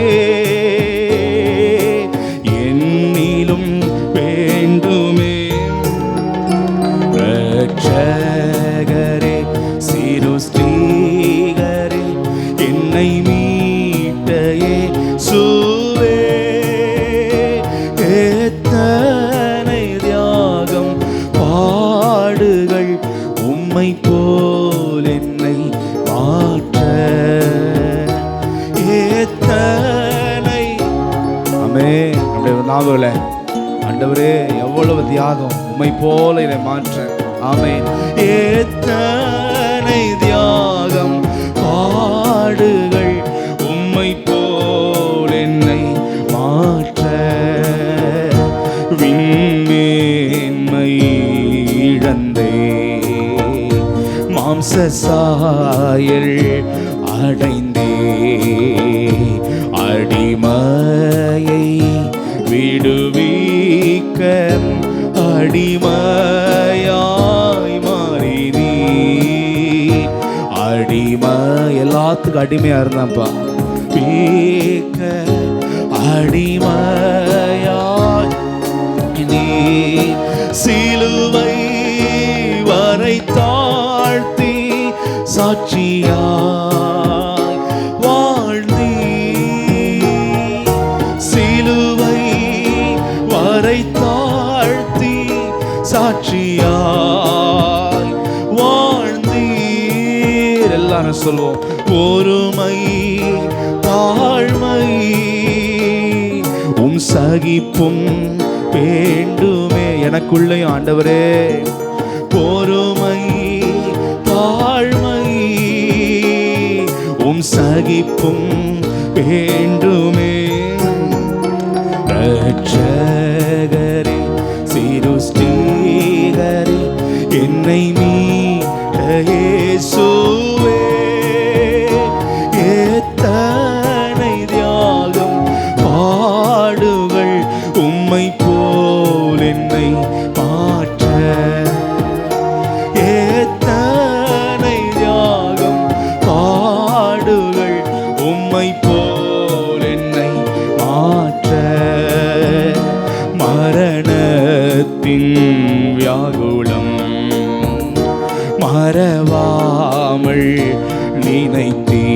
என்னிலும் வேண்டுமே. ரட்சகரே, சிருஷ்டிகரே, என்னை மீட்ட இயேசுவே, எத்தனை தியாகம் பாடுகள் உம்மை போல் என்னை மாற்ற, எத்தனை. ஆமென். அப்படியே நாவல ஆண்டவரே, எவ்வளவு தியாகம் உம்மை போல என்னை மாற்ற. ஆமென். எத்தனை தியாகம் பாடுகள் உம்மை போல் என்னை மாற்ற, விண்மேன்மை இழந்தே மாம்ச சாயல் அடைந்தே, அடிமையை விடுவிக்க அடிமையாய் மாறினீ. அடிமை, எல்லாத்துக்கும் அடிமையா இருந்தாப்பா. வீக்க அடிமையாய் நீ சிலுவை வரை தாழ்த்தி சாட்சியாய் வாழ்ந்தீ. சிலுவை வரை தாழ்த்தி சாட்சியாய் வாழ்ந்தீர். எல்லாரும் சொல்லுவோம். ஒருமை தாழ்மை சகிப்பும் வேண்டுமே. எனக்குள்ளே ஆண்டவரே பொறுமை தாழ்மை சகிப்பும் வேண்டுமே. ரட்சகரே சிருஷ்டிகரே என்னை மீட்ட இயேசுவே, எத்தனை தியாகம் பாடுகள் உம்மை போல் என்னை மாற்ற, எத்தனை தியாகம் பாடுகள் உம்மை போல் என்னை மாற்ற. மரணத்தின் வியாகுலம் மறவாமல் நினைத்தீ,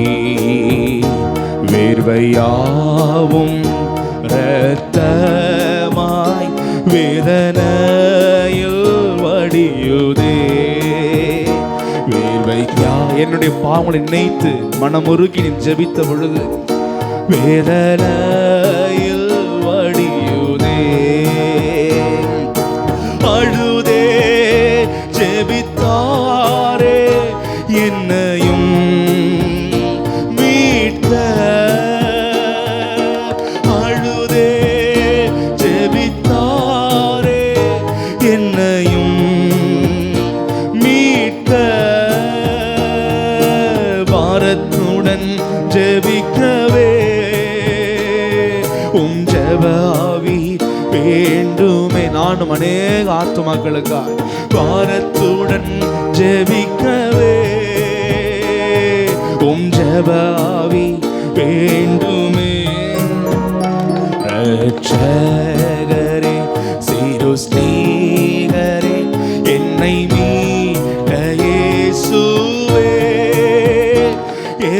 வேர்வையாவும் இரத்தமாய் வேதனையில் வடியுதே. வேர்வையா என்னுடைய பாவங்களை நினைத்து மனமுருகி நீ ஜெபித்த பொழுது வேதனையில் வடியுதே. அழுதே ஜெபித்தாரே என்னையும் மீட்க, அழுதே ஜெபித்தாரே என்னையும் மீட்க. பாரத்துடன் ஜெபிக்கவே ஜெபாவி வேண்டுமே. நானும் அநேக ஆத்துமாக்களுக்காய் பாரத்துடன் ஜெபிக்கவே ஜெபாவி வேண்டுமே. ரட்சகரே சிருஷ்டிகரே என்னை மீட்ட இயேசுவே,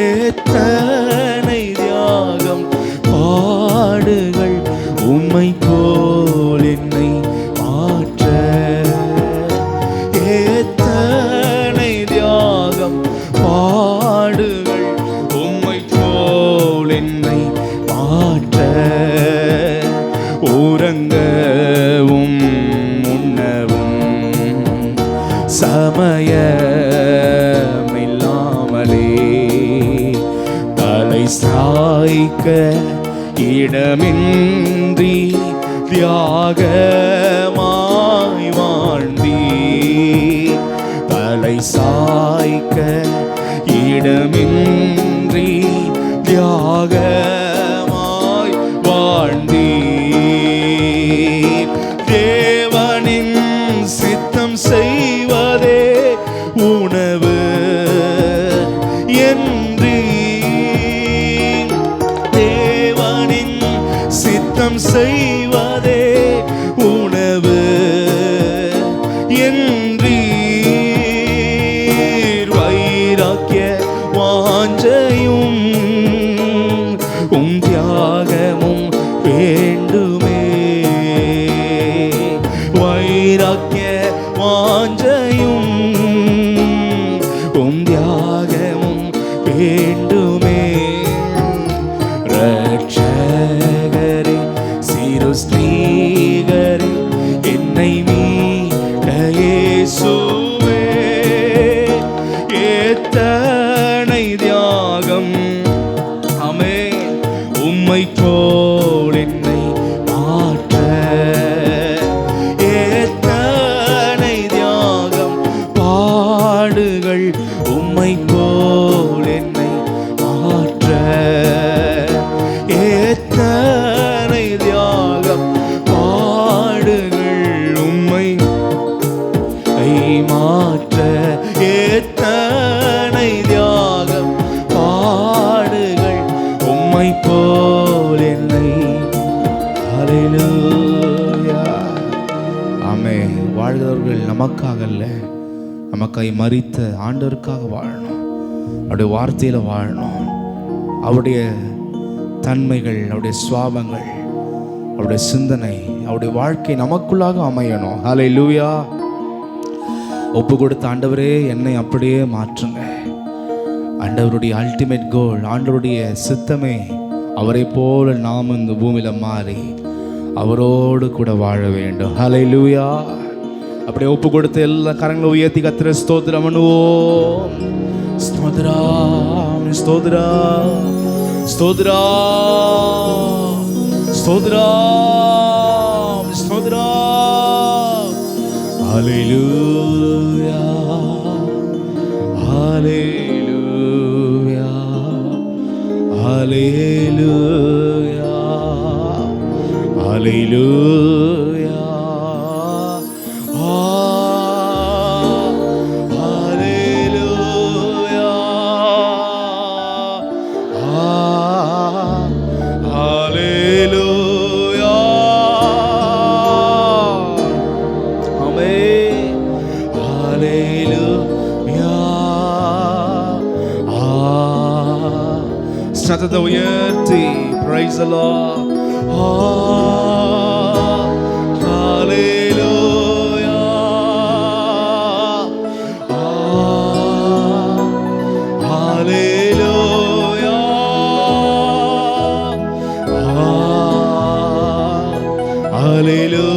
எத்தனை தியாகம் பாடுகள் உம்மை போல் என்னை மாற்ற, எத்தனை தியாகம் பாடுகள் உம்மை போல் என்னை மாற்ற. உறங்கவும் உண்ணவும் சமயமில்லாமலே, தலை சாய்க்க இடமின்றி தியாகமாய் வாழ்ந்தீ, தலை சாய்க்க இடமின்றி தியாகமாய் வாழ்ந்தீ. தேவனின் சித்தம் செய்வதே உணவு என்றீ, தேவனின் சித்தம் செய்வதே உணவு என்றீர். வைராக்கிய வாஞ்சையும் தியாகமும் வேண்டுமே, வைராக்கிய வாஞ்சையும் தியாகமும் வேண்டுமே. ரட்சகரே சிருஷ்டிகரே என்னை மீட்ட இயேசுவே, எத்தனை தியாகம் அமே உம்மை போல் என்னை மாற்ற, எத்தனை தியாகம் பாடுகள் உம்மை போல் என்னை மாற்ற, எத்தனை தியாகம் பாடுகள் உம்மை மாற்ற, எத்தனை தியாகம் பாடுகள் உம்மை போல் என்னை. ஹல்லேலூயா. ஆமென். வாழ்கிறவர்கள் நமக்காக அல்ல, நமக்காய் மரித்த ஆண்டவருக்காக வாழணும், அவருடைய வார்த்தையில வாழணும். அவருடைய தன்மைகள், அவருடைய சுவாபங்கள், அவருடைய சிந்தனை, அவருடைய வாழ்க்கை நமக்குள்ளாக அமையணும். ஹல்லேலூயா. ஒப்பு கொடுத்த ஆண்டவரே என்னை அப்படியே மாற்றுங்க. ஆண்டவருடைய அல்டிமேட் கோல், ஆண்டவருடைய சித்தமே அவரை போல நாம் இந்த பூமியில மாறி அவரோடு கூட வாழ வேண்டும். ஹல்லேலூயா. அப்படியே ஒப்பு கொடுத்து எல்லா கரங்களை உயர்த்தி கர்த்தரை ஸ்தோத்திரம் பண்ணுவோம். ஸ்தோத்திரம் ஸ்தோத்திரம் ஸ்தோத்திரம் ஸ்தோத்திரம் ஸ்தோத்திரம். ஹல்லேலூயா ஹல்லேலூயா ஹல்லேலூயா ஹல்லேலூயா. சத்தத்தை உயர்த்தி praise the Lord. Hallelujah. Hallelujah. Hallelujah.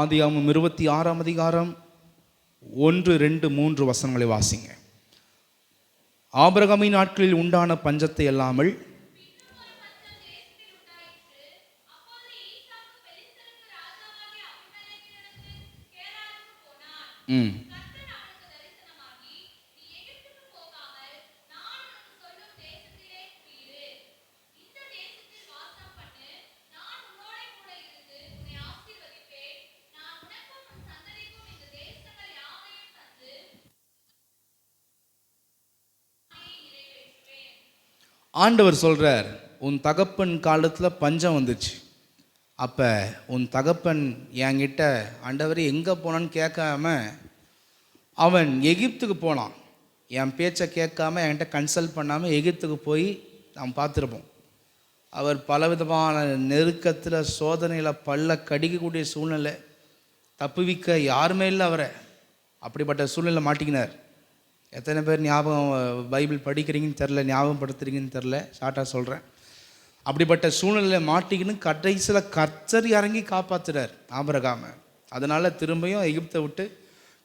ஆதியாகமம் 26ஆம் அதிகாரம் 1, 2, 3 வசனங்களை வாசிங்க. ஆபிரகாமின் நாட்களில் உண்டான பஞ்சத்தை அல்லாமல் ஆண்டவர் சொல்கிறார், உன் தகப்பன் காலத்தில் பஞ்சம் வந்துச்சு. அப்போ உன் தகப்பன் என்கிட்ட ஆண்டவர் எங்கே போனான்னு கேட்காம அவன் எகிப்துக்கு போனான். என் பேச்சை கேட்காம என்கிட்ட கன்சல்ட் பண்ணாமல் எகிப்துக்கு போய் நாம் பார்த்துருப்போம். அவர் பலவிதமான நெருக்கத்தில் சோதனையில் பல்ல கடிக்கக்கூடிய சூழ்நிலை, தப்புவிக்க யாருமே இல்லை அவரை. அப்படிப்பட்ட சூழ்நிலை மாட்டிக்கினார். எத்தனை பேர் ஞாபகம் பைபிள் படிக்கிறீங்கன்னு தெரில, ஞாபகப்படுத்துறீங்கன்னு தெரில, ஷார்ட்டாக சொல்கிறேன். அப்படிப்பட்ட சூழ்நிலையில் மாட்டிக்கின்னு கடைசியில் கர்த்தர் இறங்கி காப்பாற்றுறார் ஆபிரகாமை. அதனால் திரும்பியும் எகிப்தை விட்டு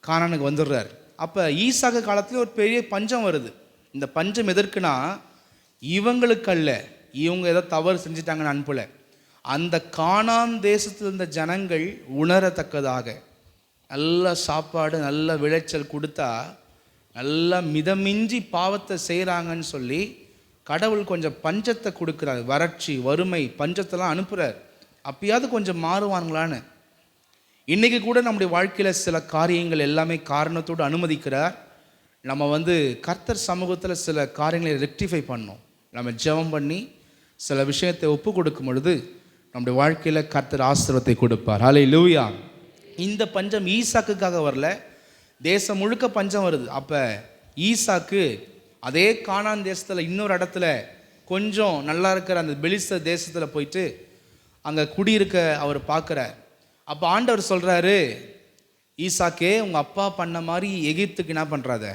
கானானுக்கு வந்துடுறார். அப்போ ஈசாக்கு காலத்தில் ஒரு பெரிய பஞ்சம் வருது. இந்த பஞ்சம் எதற்குனா இவங்களுக்கு அல்ல, இவங்க ஏதோ தவறு செஞ்சிட்டாங்கன்னு அனுப்பலை, அந்த கானான் தேசத்தில் இருந்த ஜனங்கள் உணரத்தக்கதாக நல்ல சாப்பாடு நல்ல விளைச்சல் கொடுத்தா நல்லா மிதமிஞ்சி பாவத்தை செய்கிறாங்கன்னு சொல்லி கடவுள் கொஞ்சம் பஞ்சத்தை கொடுக்குறார். வறட்சி வறுமை பஞ்சத்தெல்லாம் அனுப்புகிறார். அப்பயாவது கொஞ்சம் மாறுவாங்களான்னு. இன்றைக்கி கூட நம்முடைய வாழ்க்கையில் சில காரியங்கள் எல்லாமே காரணத்தோடு அனுமதிக்கிறார். நம்ம கர்த்தர் சமூகத்தில் சில காரியங்களை ரெக்டிஃபை பண்ணோம். நம்ம ஜெபம் பண்ணி சில விஷயத்தை ஒப்பு கொடுக்கும் பொழுது நம்முடைய வாழ்க்கையில் கர்த்தர் ஆசீர்வாதத்தை கொடுப்பார். ஹல்லேலூயா. இந்த பஞ்சம் ஈசாக்குக்காக வரல, தேசம் முழுக்க பஞ்சம் வருது. அப்போ ஈசாக்கு அதே கானான் தேசத்தில் இன்னொரு இடத்துல கொஞ்சம் நல்லா இருக்கிற அந்த பெலிஸ்த தேசத்தில் போயிட்டு அங்கே குடியிருக்க அவர் பார்க்குறார். அப்போ ஆண்டவர் சொல்கிறாரு, ஈசாக்கே உங்கள் அப்பா பண்ண மாதிரி எகிப்துக்கு என்ன பண்ணுறாத,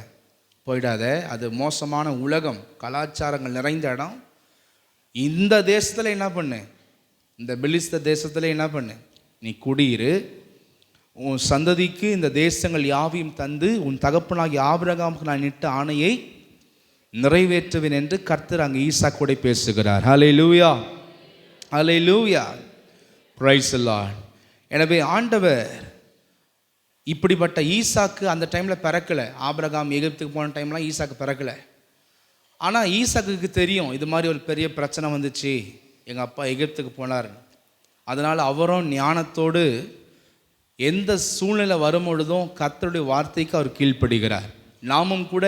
போயிடாத, அது மோசமான உலகம், கலாச்சாரங்கள் நிறைந்த இடம். இந்த தேசத்தில் என்ன பண்ணு, இந்த பெலிஸ்த தேசத்தில் என்ன பண்ணு, நீ குடியிரு, உன் சந்ததிக்கு இந்த தேசங்கள் யாவையும் தந்து உன் தகப்பனாகிய ஆபிரகாமுக்கு நான் இட்ட ஆணையை நிறைவேற்றுவேன் என்று கர்த்தர் அங்கே ஈசாக்கோட பேசுகிறார். ஹல்லேலூயா ஹல்லேலூயா பிரைஸ் தி லார்ட். எனவே ஆண்டவர் இப்படிப்பட்ட ஈசாக்கு அந்த டைமில் பிறக்கலை. ஆபிரகாம் எகிப்துக்கு போன டைம்லாம் ஈசாக்கு பிறக்கலை. ஆனால் ஈசாக்குக்கு தெரியும் இது மாதிரி ஒரு பெரிய பிரச்சனை வந்துச்சு, எங்கள் அப்பா எகிப்துக்கு போனார். அதனால் அவரும் ஞானத்தோடு எந்த சூழ்நிலை வரும்பொழுதும் கர்த்தருடைய வார்த்தைக்கு அவர் கீழ்ப்படுகிறார். நாமும் கூட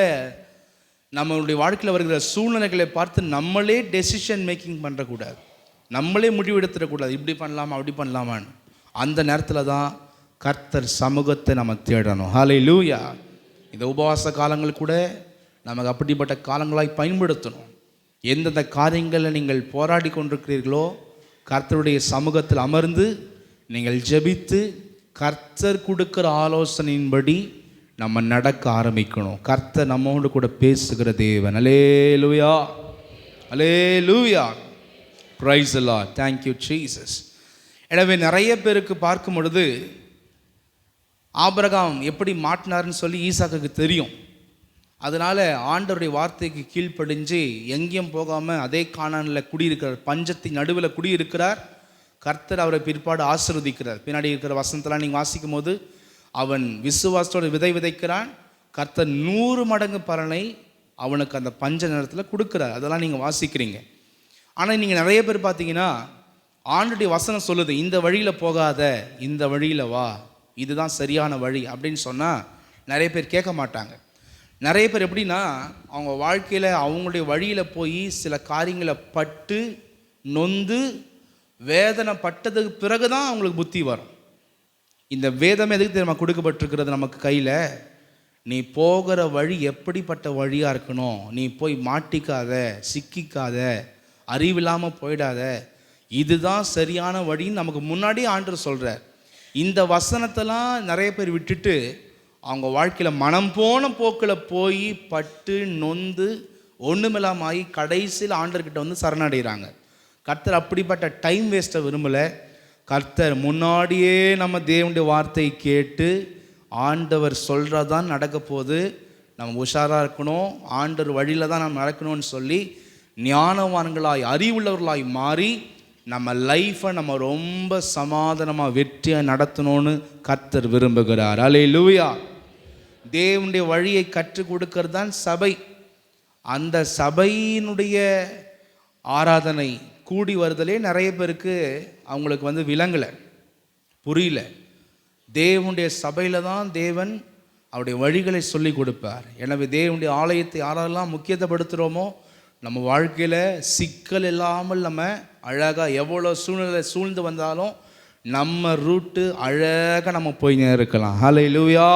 நம்மளுடைய வாழ்க்கையில் வருகிற சூழ்நிலைகளை பார்த்து நம்மளே டெசிஷன் மேக்கிங் பண்ணுறக்கூடாது, நம்மளே முடிவெடுத்துடக்கூடாது, இப்படி பண்ணலாமா அப்படி பண்ணலாமான்னு. அந்த நேரத்தில் தான் கர்த்தர் சமூகத்தை நம்ம தேடணும். ஹல்லேலூயா. இந்த உபவாச காலங்கள் கூட நமக்கு அப்படிப்பட்ட காலங்களாய் பயன்படுத்தணும். எந்தெந்த காரியங்களில் நீங்கள் போராடி கொண்டிருக்கிறீர்களோ கர்த்தருடைய சமூகத்தில் அமர்ந்து நீங்கள் ஜெபித்து கர்த்தர் கொடுக்குற ஆலோசனையின்படி நம்ம நடக்க ஆரம்பிக்கணும். கர்த்தர் நம்மோடு கூட பேசுகிற தேவன். Hallelujah, hallelujah, praise the Lord. Thank you Jesus. எனவே நிறைய பேருக்கு பார்க்கும் பொழுது ஆபிரகாம் எப்படி மாட்டினார்னு சொல்லி ஈசாக்குக்கு தெரியும். அதனால் ஆண்டவருடைய வார்த்தைக்கு கீழ்ப்படிஞ்சு எங்கேயும் போகாமல் அதே கானானில் குடியிருக்கிறார். பஞ்சத்தின் நடுவில் குடியிருக்கிறார். கர்த்தர் அவரை பிற்பாடு ஆசீர்வதிக்கிறார். பின்னாடி இருக்கிற வசனத்தெல்லாம் நீங்கள் வாசிக்கும் போது அவன் விசுவாசத்தோடு விதை விதைக்கிறான். கர்த்தர் 100 மடங்கு பலனை அவனுக்கு அந்த பஞ்ச நேரத்தில் கொடுக்குறார். அதெல்லாம் நீங்கள் வாசிக்கிறீங்க. ஆனால் நீங்கள் நிறைய பேர் பார்த்தீங்கன்னா ஆண்டுடைய வசனம் சொல்லுது, இந்த வழியில் போகாத, இந்த வழியில் வா, இதுதான் சரியான வழி அப்படின்னு சொன்னால் நிறைய பேர் கேட்க மாட்டாங்க. நிறைய பேர் எப்படின்னா அவங்க வாழ்க்கையில் அவங்களுடைய வழியில் போய் சில காரியங்களை பட்டு நொந்து வேதனை பட்டதுக்கு பிறகு தான் அவங்களுக்கு புத்தி வரும். இந்த வேதம் எதுக்கு தெரியுமா கொடுக்கப்பட்டிருக்கிறது நமக்கு கையில்? நீ போகிற வழி எப்படிப்பட்ட வழியாக இருக்கணும், நீ போய் மாட்டிக்காத, சிக்கிக்காத, அறிவில்லாமல் போயிடாத, இதுதான் சரியான வழின்னு நமக்கு முன்னாடி ஆண்டவர் சொல்கிறார். இந்த வசனத்தெல்லாம் நிறைய பேர் விட்டுட்டு அவங்க வாழ்க்கையில் மனம் போன போக்கில் போய் பட்டு நொந்து ஒன்றுமில்லாமல் ஆகி கடைசியில் ஆண்டர்கிட்ட வந்து சரணடைகிறாங்க. கர்த்தர் அப்படிப்பட்ட டைம் வேஸ்ட்டை விரும்பலை. கர்த்தர் முன்னாடியே நம்ம தேவனுடைய வார்த்தையை கேட்டு ஆண்டவர் சொல்கிறதான் நடக்க போகுது, நம்ம உஷாராக இருக்கணும், ஆண்டவர் வழியில் தான் நம்ம நடக்கணும்னு சொல்லி ஞானவான்களாய் அறிவுள்ளவர்களாய் மாறி நம்ம லைஃப்பை நம்ம ரொம்ப சமாதானமாக வெற்றியாக நடத்தணும்னு கர்த்தர் விரும்புகிறார். அல்லேலூயா. தேவனுடைய வழியை கற்றுக் கொடுக்கறது தான் சபை. அந்த சபையினுடைய ஆராதனை கூடி வருதலே நிறைய பேருக்கு அவங்களுக்கு வந்து விளங்கலை, புரியல. தேவனுடைய சபையில் தான் தேவன் அவருடைய வழிகளை சொல்லி கொடுப்பார். எனவே தேவனுடைய ஆலயத்தை யாரெல்லாம் முக்கியத்துவப்படுத்துகிறோமோ நம்ம வாழ்க்கையில் சிக்கல் இல்லாமல் நம்ம அழகாக எவ்வளோ சூழ்நிலை சூழ்ந்து வந்தாலும் நம்ம ரூட்டு அழகாக நம்ம போய் இருக்கலாம். அல்லேலூயா,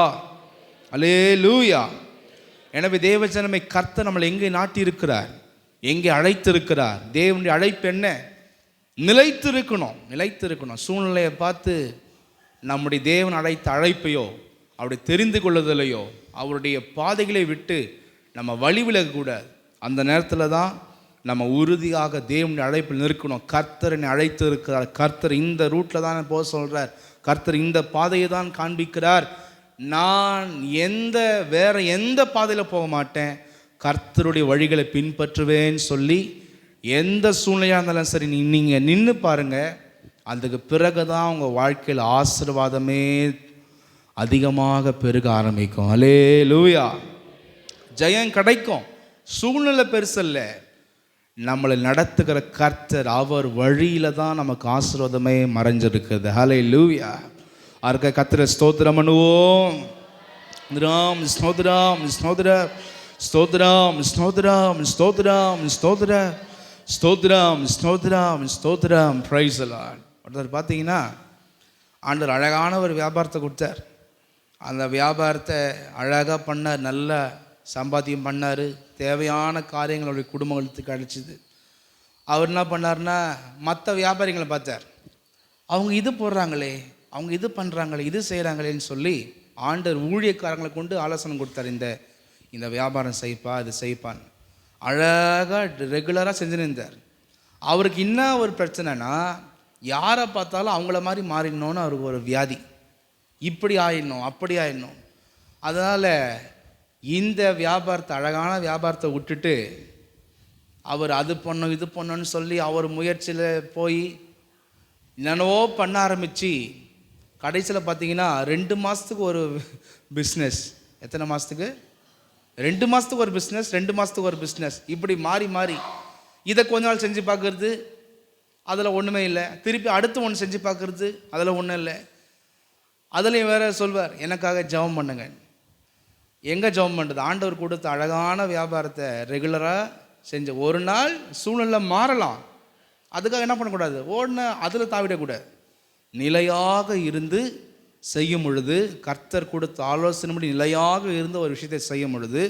அல்லேலூயா. எனவே தேவஜனமே கர்த்தர் நம்மளை எங்கே நாட்டி இருக்கிறார், எங்கே அழைத்திருக்கிறார்? தேவனுடைய அழைப்பு என்ன? நிலைத்திருக்கணும். சூழ்நிலையை பார்த்து நம்முடைய தேவன் அழைத்த அழைப்பையோ அவருடைய தெரிந்து கொள்ளுதலையோ அவருடைய பாதைகளை விட்டு நம்ம வழி விலகக்கூடாது. அந்த நேரத்தில் தான் நம்ம உறுதியாக தேவனுடைய அழைப்பில் நிற்கணும். கர்த்தர் என்னை அழைத்து இருக்கிறார், கர்த்தர் இந்த ரூட்டில் தான் போக சொல்கிறார், கர்த்தர் இந்த பாதையை தான் காண்பிக்கிறார், நான் வேறு எந்த பாதையில் போக மாட்டேன், கர்த்தருடைய வழிகளை பின்பற்றுவேன்னு சொல்லி எந்த சூழ்நிலையாக இருந்தாலும் சரி நீங்கள் நின்று பாருங்கள். அதுக்கு பிறகு தான் உங்கள் வாழ்க்கையில் ஆசீர்வாதமே அதிகமாக பெருக ஆரம்பிக்கும். அல்லேலூயா. ஜெயம் கிடைக்கும். சூழ்நிலை பெருசல்ல, நம்மளை நடத்துகிற கர்த்தர் அவர் வழியில் தான் நமக்கு ஆசீர்வாதமே மறைஞ்சிருக்குது. அல்லேலூயா. அதுக்கு கர்த்தரை ஸ்தோத்திரம் பண்ணுவோம். ஸ்தோத்திரம் ஸ்தோத்திரம் ஸ்தோத்திரம் ஸ்தோத்திரம் ஸ்தோத்திரம் ஸ்தோத்திரம் ஸ்தோத்திரம் ஸ்தோத்திரம் ஸ்தோத்திரம் ஸ்தோத்திரம். Praise the Lord. ஒருத்தர் பார்த்தீங்கன்னா ஆண்டவர் அழகான ஒரு வியாபாரத்தை கொடுத்தார். அந்த வியாபாரத்தை அழகாக பண்ணார், நல்ல சம்பாத்தியம் பண்ணார், தேவையான காரியங்களுடைய குடும்பங்களுக்கு கிடைச்சிது. அவர் என்ன பண்ணார்னா மற்ற வியாபாரிகளை பார்த்தார், அவங்க இது போடுறாங்களே, அவங்க இது பண்ணுறாங்களே, இது செய்கிறாங்களேன்னு சொல்லி ஆண்டவர் ஊழியக்காரங்களை கொண்டு ஆலோசனை கொடுத்தார். இந்த வியாபாரம் செய்ப்பா, இது செய்ப்பான்னு அழகாக ரெகுலராக செஞ்சுன்னு இருந்தார். அவருக்கு என்ன ஒரு பிரச்சனைனா யாரை பார்த்தாலும் அவங்கள மாதிரி மாறிடணும்னு அவருக்கு ஒரு வியாதி, இப்படி ஆயிடணும் அப்படி ஆயிடணும். அதனால் இந்த வியாபாரத்தை அழகான வியாபாரத்தை விட்டுட்டு அவர் அது பண்ணணும் இது பண்ணணும்னு சொல்லி அவர் முயற்சியில் போய் என்னென்னவோ பண்ண ஆரம்பித்து கடைசியில் பார்த்தீங்கன்னா 2 மாதத்துக்கு ஒரு பிஸ்னஸ், எத்தனை மாதத்துக்கு? 2 மாதத்துக்கு ஒரு பிஸ்னஸ், 2 மாதத்துக்கு ஒரு பிஸ்னஸ், இப்படி மாறி இதை கொஞ்ச நாள் செஞ்சு பார்க்குறது, அதில் ஒன்றுமே இல்லை. திருப்பி அடுத்து ஒன்று செஞ்சு பார்க்குறது, அதில் ஒன்றும் இல்லை. அதுலேயும் வேறு சொல்வார், எனக்காக ஜெபம் பண்ணுங்க. எங்கே ஜெபம் பண்ணுறது? ஆண்டவர் கொடுத்த அழகான வியாபாரத்தை ரெகுலராக செஞ்ச ஒரு நாள் சூழ்நிலை மாறலாம், அதுக்காக என்ன பண்ணக்கூடாது, அதில் தாவிடக்கூடாது. நிலையாக இருந்து செய்யும் பொழுது, கர்த்தர் கொடுத்த ஆலோசனைப்படி நிலையாக இருந்த ஒரு விஷயத்தை செய்யும் பொழுது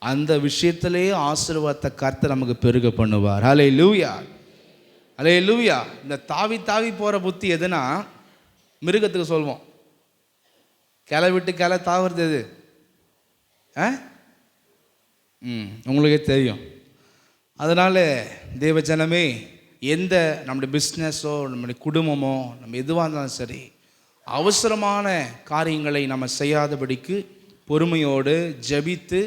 அந்த விஷயத்திலே ஆசீர்வாதத்தை கர்த்தர் நமக்கு பெருக பண்ணுவார். அல்லேலூயா, அல்லேலூயா. இந்த தாவி போகிற புத்தி எதுனா மிருகத்துக்கு சொல்வோம், கிளை விட்டு கிளை தாவுறது எது? உங்களுக்கே தெரியும். அதனால் தேவஜனமே, எந்த நம்முடைய பிஸ்னஸோ நம்முடைய குடும்பமோ நம்ம எதுவாக இருந்தாலும் சரி, அவசரமான காரியங்களை நம்ம செய்யாதபடிக்கு பொறுமையோடு ஜெபித்து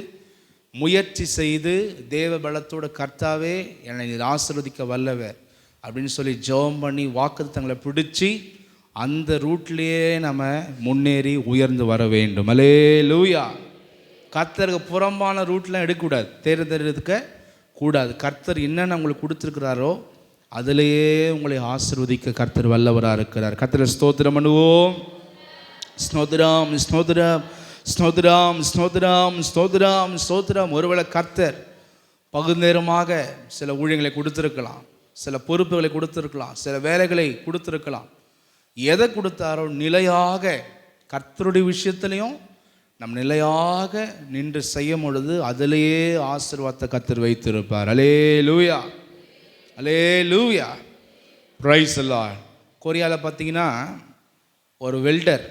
முயற்சி செய்து தேவ பலத்தோட கர்த்தாவே என்னை ஆசீர்வதிக்க வல்லவர் அப்படின்னு சொல்லி ஜெபம் பண்ணி வாக்குத்தத்தங்களை பிடிச்சி அந்த ரூட்லேயே நம்ம முன்னேறி உயர்ந்து வர வேண்டும். அல்லேலூயா. கர்த்தருக்கு புறம்பான ரூட்லாம் எடுக்கக்கூடாது, தேர்ந்தெடுக்க கூடாது. கர்த்தர் என்னென்ன உங்களுக்கு கொடுத்துருக்கிறாரோ அதிலேயே உங்களை ஆசீர்வதிக்க கர்த்தர் வல்லவராக இருக்கிறார். கர்த்தர் ஸ்தோத்திரம் பண்ணுவோம். ஸ்தோத்திரம் ஸ்தோத்திரம் ஸ்தோத்திரம் ஸ்தோத்திரம் ஸ்தோத்திரம் ஸ்தோத்திரம். ஒருவேளை கர்த்தர் பகுநேரமாக சில ஊழியங்களை கொடுத்துருக்கலாம், சில பொறுப்புகளை கொடுத்துருக்கலாம், சில வேலைகளை கொடுத்துருக்கலாம். எதை கொடுத்தாரோ நிலையாக கர்த்தருடைய விஷயத்துலையும் நம் நிலையாக நின்று செய்யும் பொழுது அதிலேயே ஆசீர்வாதத்தை கர்த்தர் வைத்திருப்பார். அல்லேலூயா, அல்லேலூயா, பிரைஸ் தி லார்ட். கொரியாவில் பார்த்தீங்கன்னா ஒரு வெல்டர்,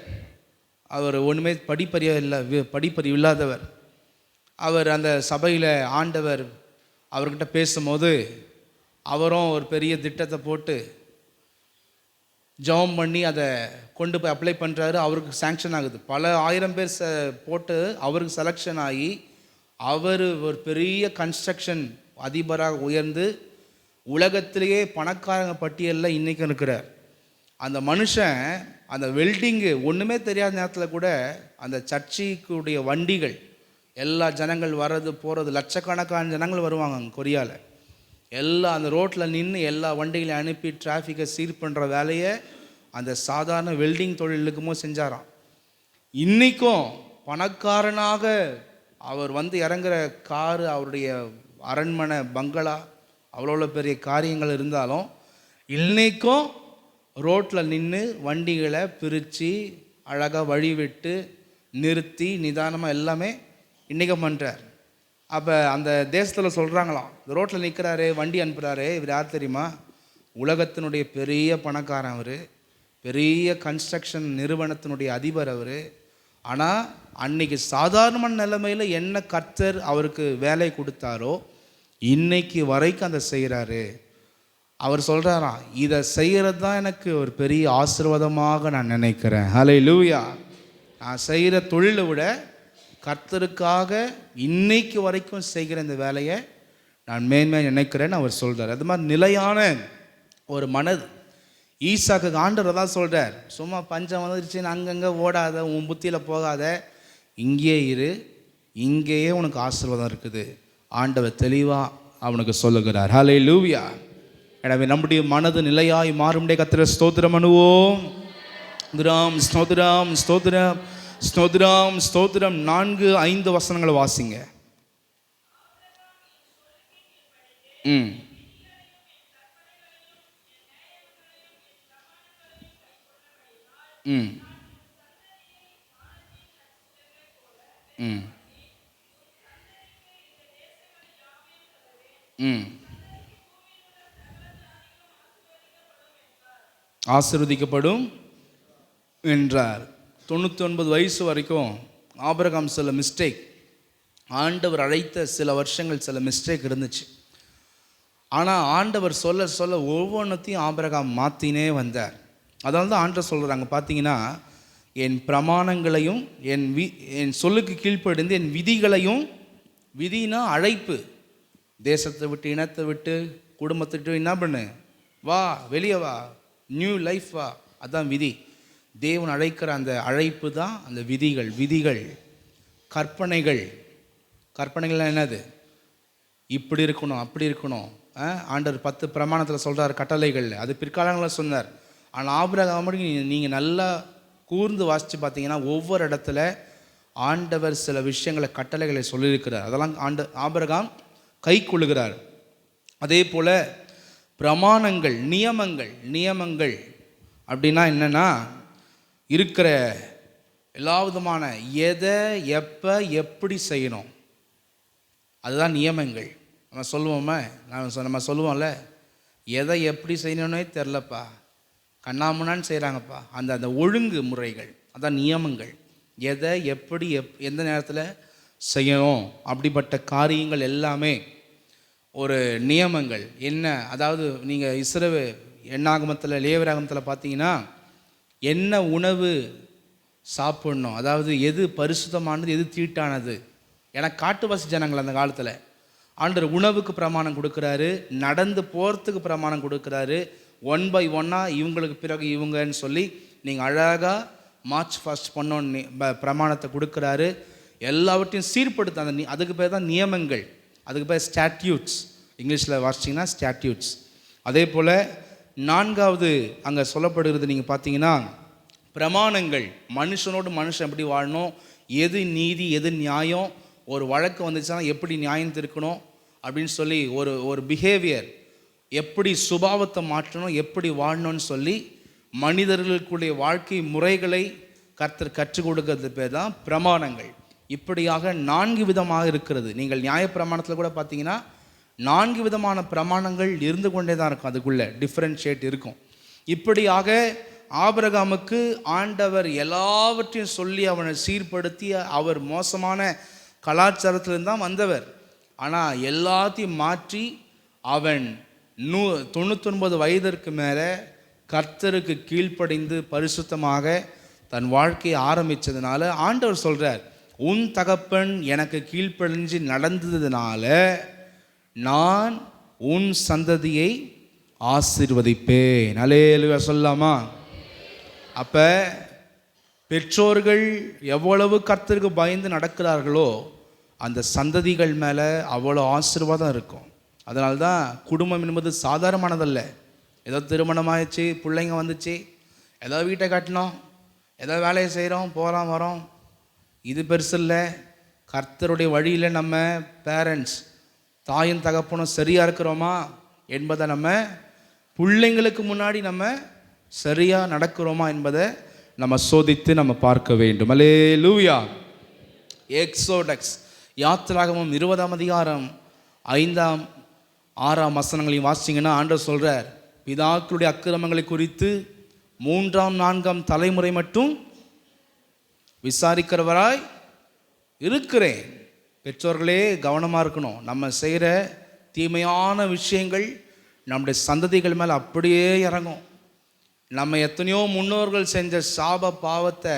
அவர் ஒன்றுமே படிப்பறிவு இல்லாதவர். அவர் அந்த சபையில் ஆண்டவர் அவர்கிட்ட பேசும்போது அவரும் ஒரு பெரிய திட்டத்தை போட்டு ஜெபம் பண்ணி அதை கொண்டு போய் அப்ளை பண்ணுறாரு. அவருக்கு சேங்ஷன் ஆகுது. பல 1000 பேர் போட்டு அவருக்கு செலெக்ஷன் ஆகி அவர் ஒரு பெரிய கன்ஸ்ட்ரக்ஷன் அதிபராக உயர்ந்து உலகத்திலேயே பணக்காரங்க பட்டியலில் இன்றைக்கும் இருக்கிறார். அந்த மனுஷன் அந்த வெல்டிங்கு ஒன்றுமே தெரியாத நேரத்தில் கூட அந்த சர்ச்சுக்குடைய வண்டிகள் எல்லா ஜனங்கள் வர்றது போகிறது, லட்சக்கணக்கான ஜனங்கள் வருவாங்க அங்கே கொரியாவில். எல்லாம் அந்த ரோட்டில் நின்று எல்லா வண்டிகளையும் அனுப்பி டிராஃபிக்கை சீர் பண்ணுற வேலையை அந்த சாதாரண வெல்டிங் தொழிலுக்குமோ செஞ்சாராம். இன்றைக்கும் பணக்காரனாக அவர் வந்து இறங்குற காரு, அவருடைய அரண்மனை, பங்களா, அவ்வளோ பெரிய காரியங்கள் இருந்தாலும் இன்றைக்கும் ரோட்டில் நின்று வண்டிகளை பிரித்து அழகாக வழிவிட்டு நிறுத்தி நிதானமாக எல்லாமே இன்றைக்கும் பண்ணுறார். அப்போ அந்த தேசத்தில் சொல்கிறாங்களாம், இந்த ரோட்டில் நிற்கிறாரு, வண்டி அனுப்புகிறாரு, இவர் யார் தெரியுமா? உலகத்தினுடைய பெரிய பணக்காரன் அவர், பெரிய கன்ஸ்ட்ரக்ஷன் நிறுவனத்தினுடைய அதிபர் அவர். ஆனால் அன்னைக்கு சாதாரணமான நிலைமையில் என்ன கர்த்தர் அவருக்கு வேலை கொடுத்தாரோ இன்னைக்கு வரைக்கும் அதை செய்கிறாரு. அவர் சொல்கிறாராம், இதை செய்கிறது தான் எனக்கு ஒரு பெரிய ஆசீர்வாதமாக நான் நினைக்கிறேன். ஹல்லேலூயா. நான் செய்கிற தொழிலை விட கர்த்தருக்காக இன்னைக்கு வரைக்கும் செய்கிற இந்த வேலையை நான் மேன்மையாக நினைக்கிறேன்னு அவர் சொல்கிறார். அது மாதிரி நிலையான ஒரு மனது. ஈசாக்கு ஆண்டவர் தான் சொல்கிறார், சும்மா பஞ்சம் வந்துருச்சுன்னு அங்கங்கே ஓடாத, உன் புத்தியில் போகாத, இங்கேயே இரு, இங்கேயே உனக்கு ஆசீர்வாதம் இருக்குது. ஆண்டவர் தெளிவாக அவனுக்கு சொல்லுகிறார். ஹல்லேலூயா. எனவே நம்முடைய மனது நிலையாய் மாறும்டே கர்த்தரை ஸ்தோத்திரம் பண்ணுவோம். ஸ்தோத்திரம் ஸ்தோத்திரம் ஸ்தோத்திரம் ஸ்தோத்திரம் ஸ்தோத்திரம். 4-5 வசனங்களை வாசிங்க. ம் ம் ம் ம் ஆசீர்வதிக்கப்படும் என்றார். 99 வயசு வரைக்கும் ஆபிரகாம் சில மிஸ்டேக், ஆண்டவர் அழைத்த சில வருஷங்கள் சில மிஸ்டேக் இருந்துச்சு. ஆனால் ஆண்டவர் சொல்ல சொல்ல ஒவ்வொன்றத்தையும் ஆபிரகாம் மாற்றினே வந்தார். அதனால தான் ஆண்டவர் சொல்கிறாங்க பார்த்தீங்கன்னா, என் பிரமாணங்களையும் என் சொல்லுக்கு கீழ்ப்படிந்து என் விதிகளையும், விதினா அழைப்பு, தேசத்தை விட்டு இனத்தை விட்டு குடும்பத்தை விட்டு என்ன பண்ணு, வா வெளியே வா, நியூ லைஃப் வா, அதுதான் விதி. தேவன் அழைக்கிற அந்த அழைப்பு தான் அந்த விதிகள். விதிகள் கற்பனைகள்லாம் என்னது? இப்படி இருக்கணும், அப்படி இருக்கணும். ஆண்டவர் 10 பிரமாணத்தில் சொல்கிறார், கட்டளைகள். அது பிற்காலங்களில் சொன்னார். ஆனால் ஆபிரகாமுக்கு நீங்கள் நல்லா கூர்ந்து வாசித்து பார்த்தீங்கன்னா ஒவ்வொரு இடத்துல ஆண்டவர் சில விஷயங்களை, கட்டளைகளை சொல்லியிருக்கிறார். அதெல்லாம் ஆபிரகாம் கை கொள்ளுகிறார். அதே போல் பிரமாணங்கள், நியமங்கள் அப்படின்னா என்னென்னா, இருக்கிற எல்லா விதமான எதை எப்போ எப்படி செய்யணும், அதுதான் நியமங்கள். நம்ம சொல்லுவோம்ல, எதை எப்படி செய்யணுன்னே தெரிலப்பா, கண்ணாமுன்னான்னு செய்கிறாங்கப்பா. அந்த ஒழுங்கு முறைகள், அதான் நியமங்கள். எதை எப்படி எந்த நேரத்தில் செய்யணும். அப்படிப்பட்ட காரியங்கள் எல்லாமே ஒரு நியமங்கள் என்ன, அதாவது நீங்கள் எண்ணாகமத்தில் லேவியராகமத்தில் பார்த்தீங்கன்னா என்ன உணவு சாப்பிடணும், அதாவது எது பரிசுத்தமானது எது தீட்டானது. ஏன்னா காட்டுவாசி ஜனங்கள் அந்த காலத்தில் ஆண்டவர் உணவுக்கு பிரமாணம் கொடுக்குறாரு, நடந்து போகிறதுக்கு பிரமாணம் கொடுக்குறாரு. 1 by 1 இவங்களுக்கு பிறகு இவங்கன்னு சொல்லி நீங்கள் அழகாக மார்ச் ஃபாஸ்ட் பண்ணோன்னு பிரமாணத்தை கொடுக்குறாரு. எல்லாவற்றையும் சீர்படுத்த அந்த அதுக்கு பேர் தான் நியமங்கள், அதுக்கு பேர் ஸ்டாட்யூட்ஸ். இங்கிலீஷில் வாசிச்சிங்கன்னா ஸ்டாட்யூட்ஸ். அதே போல் 4வது அங்கே சொல்லப்படுகிறது நீங்கள் பார்த்தீங்கன்னா பிரமாணங்கள். மனுஷனோடு மனுஷன் எப்படி வாழணும், எது நீதி எது நியாயம், ஒரு வழக்கு வந்துச்சுன்னா எப்படி நியாயம் இருக்கணும் அப்படின்னு சொல்லி ஒரு பிஹேவியர், எப்படி சுபாவத்தை மாற்றணும், எப்படி வாழணும்னு சொல்லி மனிதர்களுக்குடைய வாழ்க்கை முறைகளை கர்த்தர் கற்றுக் கொடுக்கறது பேர் தான் பிரமாணங்கள். இப்படியாக 4 விதமாக இருக்கிறது. நீங்கள் நியாயப்பிரமாணத்தில் கூட பார்த்தீங்கன்னா 4 விதமான பிரமாணங்கள் இருந்து கொண்டே தான் இருக்கும், அதுக்குள்ளே டிஃப்ரென்ஷியேட் இருக்கும். இப்படியாக ஆபிரகாமுக்கு ஆண்டவர் எல்லாவற்றையும் சொல்லி அவனை சீர்படுத்தி, அவர் மோசமான கலாச்சாரத்திலிருந்து தான் வந்தவர். ஆனால் எல்லாத்தையும் மாற்றி அவன் 99 வயதிற்கு மேலே கர்த்தருக்கு கீழ்ப்படிந்து பரிசுத்தமாக தன் வாழ்க்கையை ஆரம்பித்ததுனால ஆண்டவர் சொல்கிறார், உன் தகப்பன் எனக்கு கீழ்ப்படிஞ்சு நடந்ததுனால நான் உன் சந்ததியை ஆசீர்வதிப்பேன். அல்லேலூயா சொல்லாமா? அப்போ பெற்றோர்கள் எவ்வளவு கர்த்தருக்கு பயந்து நடக்கிறார்களோ அந்த சந்ததிகள் மேலே அவ்வளோ ஆசீர்வாதம் இருக்கும். அதனால தான் குடும்பம் என்பது சாதாரணமானதல்ல. ஏதோ திருமணம் ஆயிடுச்சு, பிள்ளைங்க வந்துச்சு, ஏதோ வீட்டை கட்டினோம், ஏதோ வேலையை செய்கிறோம், போகிறோம் வரோம், இது பெருசு இல்லை. கர்த்தருடைய வழியில் நம்ம பேரண்ட்ஸ் தாயும் தகப்பனும் சரியாக இருக்கிறோமா என்பதை நம்ம பிள்ளைங்களுக்கு முன்னாடி நம்ம சரியாக நடக்கிறோமா என்பதை நம்ம சோதித்து நம்ம பார்க்க வேண்டும். அல்லேலூயா. எக்ஸோடக்ஸ் யாத்திராகமம் 20ஆம் அதிகாரம் 5ஆம் 6ஆம் வசனங்களையும் வாசிங்கன்னா ஆண்டவர் சொல்கிறார், பிதாக்களுடைய அக்கிரமங்களை குறித்து 3ஆம் 4ஆம் தலைமுறை மட்டும் விசாரிக்கிறவராய் இருக்கிறேன். பெற்றோர்களே கவனமாக இருக்கணும். நம்ம செய்கிற தீமையான விஷயங்கள் நம்முடைய சந்ததிகள் மேலே அப்படியே இறங்கும். நம்ம எத்தனையோ முன்னோர்கள் செஞ்ச சாப பாவத்தை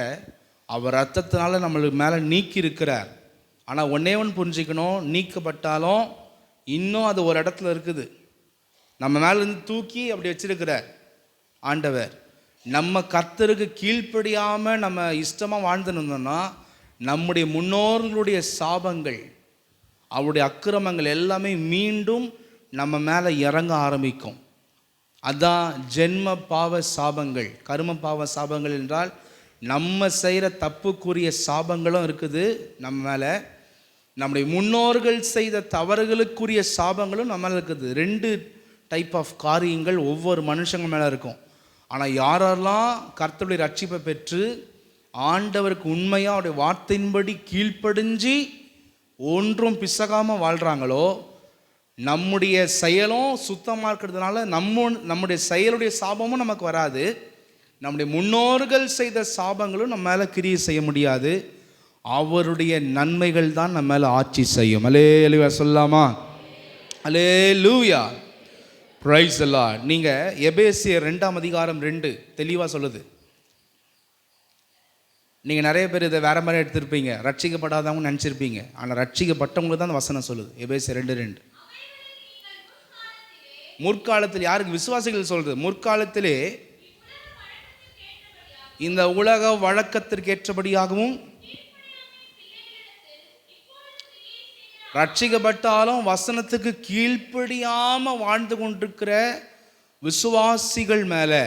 அவர் ரத்தத்தினால நம்மளுக்கு மேலே நீக்கி இருக்கிறார். ஆனால் ஒன்றே ஒன்று புரிஞ்சுக்கணும், நீக்கப்பட்டாலும் இன்னும் அது ஒரு இடத்துல இருக்குது. நம்ம மேலேருந்து தூக்கி அப்படி வச்சிருக்கிறார் ஆண்டவர். நம்ம கர்த்தருக்கு கீழ்ப்படியாமல் நம்ம இஷ்டமாக வாழ்ந்துருந்தோம்னா நம்முடைய முன்னோர்களுடைய சாபங்கள், அவருடைய அக்கிரமங்கள் எல்லாமே மீண்டும் நம்ம மேலே இறங்க ஆரம்பிக்கும். அதான் ஜென்ம பாவ சாபங்கள். கர்ம பாவ சாபங்கள் என்றால் நம்ம செய்கிற தப்புக்குரிய சாபங்களும் இருக்குது நம்ம மேலே, நம்முடைய முன்னோர்கள் செய்த தவறுகளுக்குரிய சாபங்களும் நம்ம மேலே இருக்குது. 2 டைப் ஆஃப் காரியங்கள் ஒவ்வொரு மனுஷங்க மேலே இருக்கும். ஆனால் யாரெல்லாம் கர்த்தருடைய ரட்சிப்பை பெற்று ஆண்டவருக்கு உண்மையாக அவருடைய வார்த்தையின்படி கீழ்ப்படிஞ்சு ஒன்றும் பிசகாமல் வாழ்கிறாங்களோ, நம்முடைய செயலும் சுத்தமாக இருக்கிறதுனால நம்முடைய செயலுடைய சாபமும் நமக்கு வராது, நம்முடைய முன்னோர்கள் செய்த சாபங்களும் நம்ம மேலே கிரியை செய்ய முடியாது. அவருடைய நன்மைகள் தான் நம்ம மேலே ஆட்சி செய்யும். அல்லேலூயா சொல்லாமா? Hallelujah, praise the Lord. நீங்கள் எபேசியர் 2ஆம் அதிகாரம் 2 தெளிவாக சொல்லுது. நீங்கள் நிறைய பேர் இதை வேறு மாதிரி எடுத்திருப்பீங்க, ரட்சிக்கப்படாதவங்க நினச்சிருப்பீங்க. ஆனால் ரட்சிக்கப்பட்டவங்களுக்கு தான் அந்த வசனம் சொல்லுது. எபேசியர் 2:2 முற்காலத்தில் யாருக்கு? விசுவாசிகள் சொல்கிறது. முற்காலத்திலே இந்த உலக வழக்கத்திற்கு ஏற்றபடியாகவும் ரட்சிக்கப்பட்டாலும் வசனத்துக்கு கீழ்ப்படியாமல் வாழ்ந்து கொண்டிருக்கிற விசுவாசிகள் மேலே,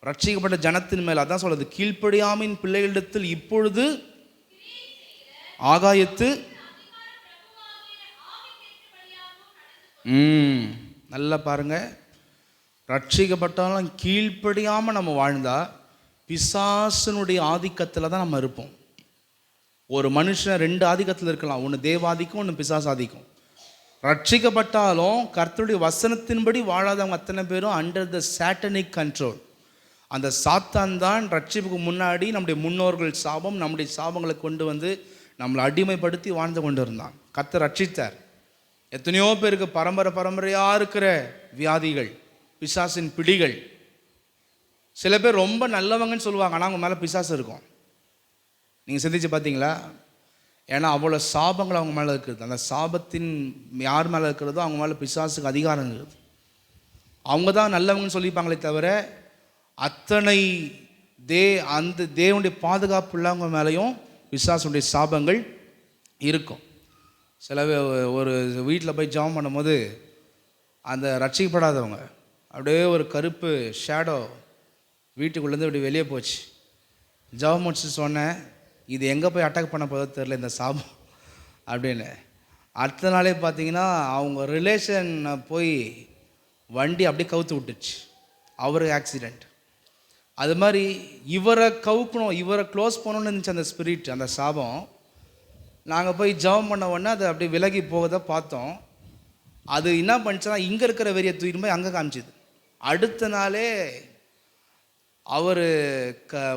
ரட்சிக்கப்பட்ட ஜனத்தின் மேலே அதான் சொல்லுது, கீழ்ப்படியாமின் பிள்ளைகளிடத்தில் இப்பொழுது ஆகாயத்து நல்லா பாருங்க, ரட்சிக்கப்பட்டாலும் கீழ்ப்படியாமல் நம்ம வாழ்ந்தா பிசாசனுடைய ஆதிக்கத்தில் தான் நம்ம இருப்போம். ஒரு மனுஷன் 2 ஆதிக்கத்தில் இருக்கலாம், ஒன்று தேவாதிக்கம், ஒன்று பிசாசாதிக்கம். ரட்சிக்கப்பட்டாலும் கர்த்தருடைய வசனத்தின்படி வாழாதவங்க அத்தனை பேரும் அண்டர் த சாட்டனிக் கண்ட்ரோல். அந்த சாத்தான் தான் ரட்சிப்புக்கு முன்னாடி நம்முடைய முன்னோர்கள் சாபம், நம்முடைய சாபங்களை கொண்டு வந்து நம்மளை அடிமைப்படுத்தி வாழ்ந்து கொண்டு இருந்தான். கர்த்தர் ரட்சித்தார். எத்தனையோ பேருக்கு பரம்பரையாக இருக்கிற வியாதிகள், பிசாசின் பிடிகள். சில பேர் ரொம்ப நல்லவங்கன்னு சொல்லுவாங்க, ஆனால் அவங்க மேலே பிசாசு இருக்கும். நீங்கள் சிந்திச்சு பார்த்தீங்களா? ஏன்னா அவ்வளோ சாபங்கள் அவங்க மேலே இருக்குது. அந்த சாபத்தின் யார் மேலே இருக்கிறதோ அவங்க மேலே பிசாசுக்கு அதிகாரம் இருக்குது. அவங்க தான் நல்லவங்கன்னு சொல்லிப்பாங்களே தவிர அத்தனை அந்த தேவனுடைய பாதுகாப்பு இல்லாதவங்க மேலேயும் பிசாசுடைய சாபங்கள் இருக்கும். சில ஒரு வீட்டில் போய் ஜெபம் பண்ணும்போது அந்த ரட்சிக்கப்படாதவங்க அப்படியே ஒரு கருப்பு ஷேடோ வீட்டுக்குள்ளேருந்து இப்படி வெளியே போச்சு. ஜெபம் முடிச்சு சொன்னேன், இது எங்கே போய் அட்டாக் பண்ண போதோ தெரில இந்த சாபம் அப்படின்னு. அடுத்த நாளே பார்த்தீங்கன்னா அவங்க ரிலேஷன் போய் வண்டி அப்படியே கவுத்து விட்டுச்சு, அவருக்கு ஆக்சிடெண்ட். அது மாதிரி இவரை கவுக்கணும், இவரை க்ளோஸ் பண்ணணும்னு இருந்துச்சு அந்த ஸ்பிரிட், அந்த சாபம். நாங்கள் போய் ஜெபம் பண்ண உடனே அது அப்படியே விலகி போகதை பார்த்தோம். அது என்ன பண்ணிச்சுன்னா இங்கே இருக்கிற வெறியை தூக்கிட்டு போய் அங்கே காமிச்சிது. அடுத்த நாளே அவர்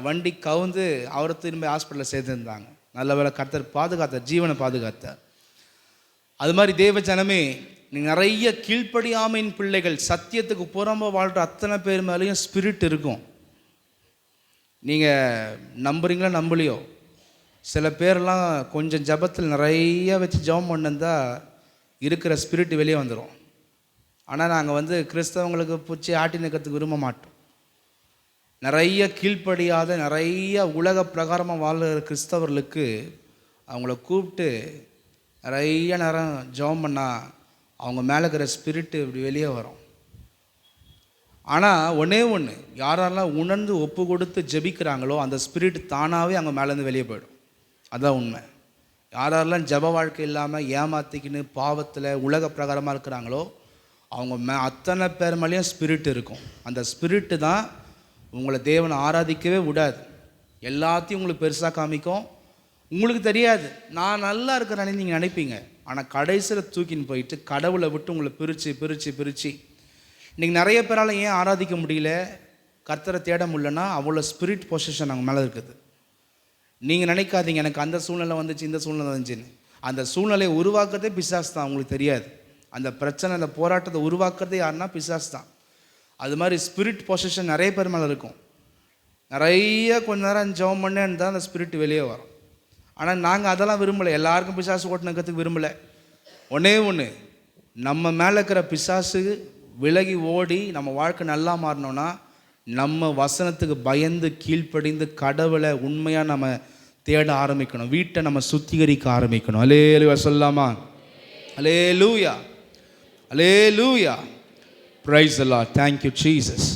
வண்டி கவுந்து அவரை திரும்பி ஹாஸ்பிட்டலில் சேர்த்துருந்தாங்க. நல்ல வேளை கர்த்தர் பாதுகாத்தார், ஜீவனை பாதுகாத்தார். அது மாதிரி தேவ ஜனமே, நீங்கள் நிறைய கீழ்ப்படியாமையின் பிள்ளைகள், சத்தியத்துக்கு புறம்ப வாழ்கிற அத்தனை பேர் மேலேயும் ஸ்பிரிட் இருக்கும். நீங்கள் நம்புறீங்களா நம்பலையோ, சில பேர்லாம் கொஞ்சம் ஜபத்தில் நிறைய வச்சு ஜபம் பண்ணிருந்தா இருக்கிற ஸ்பிரிட் வெளியே வந்துடும். ஆனால் நாங்கள் கிறிஸ்தவங்களுக்கு பூச்சி ஆட்டி நிற்கிறதுக்கு விரும்ப மாட்டோம். நிறைய கீழ்ப்படியாத நிறைய உலக பிரகாரமாக வாழ்கிற கிறிஸ்தவர்களுக்கு அவங்கள கூப்பிட்டு நிறைய நேரம் ஜபம் பண்ணால் அவங்க மேலே இருக்கிற ஸ்பிரிட்டு இப்படி வெளியே வரும். ஆனால் ஒன்றே ஒன்று, யாரெல்லாம் உணர்ந்து ஒப்பு கொடுத்து ஜெபிக்கிறாங்களோ அந்த ஸ்பிரிட் தானாகவே அவங்க மேலேருந்து வெளியே போயிடும். அதுதான் உண்மை. யாரெல்லாம் ஜப வாழ்க்கை இல்லாமல் ஏமாற்றிக்கின்னு பாவத்தில் உலக பிரகாரமாக இருக்கிறாங்களோ அவங்க அத்தனை பேர் மேலேயும் ஸ்பிரிட் இருக்கும். அந்த ஸ்பிரிட்டு தான் உங்களை தேவனை ஆராதிக்கவே விடாது. எல்லாத்தையும் உங்களுக்கு பெருசாக காமிக்கும். உங்களுக்கு தெரியாது, நான் நல்லா இருக்கிறேன்னு நீங்கள் நினைப்பீங்க. ஆனால் கடைசியில் தூக்கின்னு போயிட்டு கடவுளை விட்டு உங்களை பிரித்து இன்றைக்கி நிறைய பேரால் ஏன் ஆராதிக்க முடியல, கர்த்தரை தேட முடியலன்னா அவ்வளோ ஸ்பிரிட் பொசிஷன் அவங்க மேலே இருக்குது. நீங்கள் நினைக்காதீங்க எனக்கு அந்த சூழ்நிலை வந்துச்சு இந்த சூழ்நிலை வந்துச்சுன்னு. அந்த சூழ்நிலையை உருவாக்குறதே பிசாசு தான், உங்களுக்கு தெரியாது. அந்த பிரச்சனை, அந்த போராட்டத்தை உருவாக்குறதே யாருன்னா பிசாசு தான். அது மாதிரி ஸ்பிரிட் பொசிஷன் நிறைய பேர் மேலே இருக்கும். நிறைய கொஞ்ச நேரம் ஜெபம் பண்ணேன்னு தான் அந்த ஸ்பிரிட் வெளியே வரும். ஆனால் நாங்கள் அதெல்லாம் விரும்பலை. எல்லாருக்கும் பிசாசு ஓட்டுனுக்கிறதுக்கு விரும்பலை. ஒன்றே ஒன்று, நம்ம மேலே இருக்கிற பிசாசு விலகி ஓடி நம்ம வாழ்க்கை நல்லா மாறணும்னா நம்ம வசனத்துக்கு பயந்து கீழ்ப்படிந்து கடவுளை உண்மையாக நம்ம தேட ஆரம்பிக்கணும். வீட்டை நம்ம சுத்திகரிக்க ஆரம்பிக்கணும். அல்லேலூயா சொல்லாமா? Hallelujah, hallelujah, praise the Lord, thank you Jesus.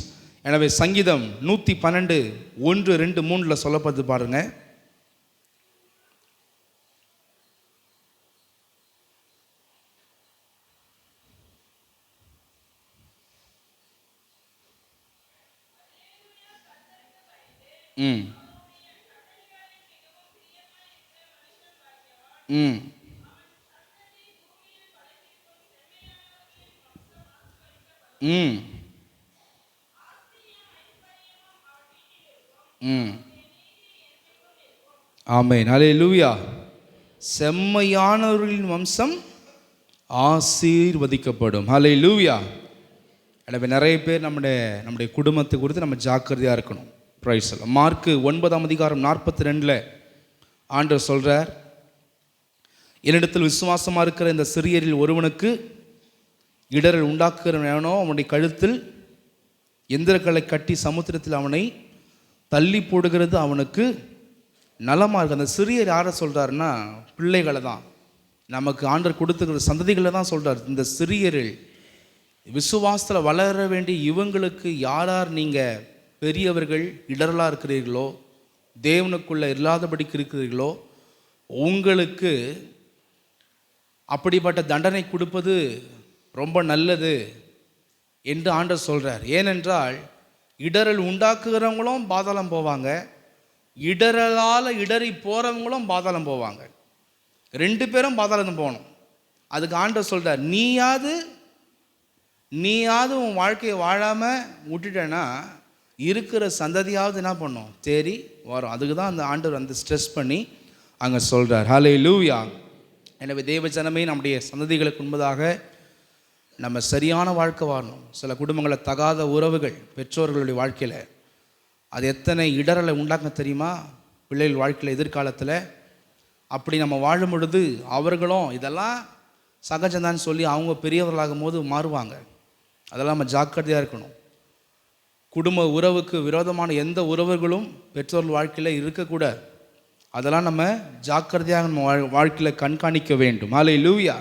எனவே சங்கீதம் 112 1 2 3 சொல்லப்படுது பாருங்க. ஆமென், அல்லேலூயா. செம்மையானவர்களின் வம்சம் ஆசீர்வதிக்கப்படும். அல்லேலூயா. எனவே நிறைய பேர் நம்முடைய குடும்பத்தை குறித்து நம்ம ஜாக்கிரதையாக இருக்கணும். Price the Lord. மார்க்கு 9:42 ஆண்டவர் சொல்கிறார், என்னிடத்தில் விசுவாசமாக இருக்கிற இந்த சிறியரில் ஒருவனுக்கு இடரல் உண்டாக்குகிறவனோ அவனுடைய கழுத்தில் எந்திரக்கல்லை கட்டி சமுத்திரத்தில் அவனை தள்ளி போடுகிறது அவனுக்கு நலமாக இருக்குது. அந்த சிறியர் யாரை சொல்கிறாருன்னா பிள்ளைகளை தான், நமக்கு ஆண்டவர் கொடுத்துக்கிற சந்ததிகளை தான் சொல்கிறார். இந்த சிறியரில் விசுவாசத்தில் வளர வேண்டிய இவங்களுக்கு யார் நீங்கள் பெரியவர்கள் இடரலாக இருக்கிறீர்களோ, தேவனுக்குள்ளே இல்லாதபடிக்கு இருக்கிறீர்களோ, உங்களுக்கு அப்படிப்பட்ட தண்டனை கொடுப்பது ரொம்ப நல்லது என்று ஆண்டவர் சொல்கிறார். ஏனென்றால் இடரல் உண்டாக்குகிறவங்களும் பாதாளம் போவாங்க, இடரலால் இடறி போகிறவங்களும் பாதாளம் போவாங்க. 2 பேரும் பாதாளம் போகணும். அதுக்கு ஆண்டவர் சொல்கிறார், நீயாவது உன் வாழ்க்கையை வாழாமல் விட்டுட்டேன்னா இருக்கிற சந்ததியாவது என்ன பண்ணும், தேறி வரும். அதுக்கு தான் அந்த ஆண்டவர் ஸ்ட்ரெஸ் பண்ணி அங்கே சொல்கிறார். ஹல்லேலூயா. எனவே தேவ ஜனமே, நம்முடைய சந்ததிகளுக்கு முன்பதாக நம்ம சரியான வாழ்க்கை வாழணும். சில குடும்பங்களில் தகாத உறவுகள் பெற்றோர்களுடைய வாழ்க்கையில் அது எத்தனை இடரலை உண்டாக்க தெரியுமா? பிள்ளைகள் வாழ்க்கையில் எதிர்காலத்தில் அப்படி நம்ம வாழும் பொழுது அவர்களும் இதெல்லாம் சகஜம்தான் சொல்லி அவங்க பெரியவர்களாகும் போது மாறுவாங்க. அதெல்லாம் நம்ம ஜாக்கிரதையாக இருக்கணும். குடும்ப உறவுக்கு விரோதமான எந்த உறவுகளும் பெற்றோர்கள் வாழ்க்கையில் இருக்கக்கூடாது. அதெல்லாம் நம்ம ஜாக்கிரதையாக நம்ம வாழ்க்கையில் கண்காணிக்க வேண்டும். ஹல்லேலூயா.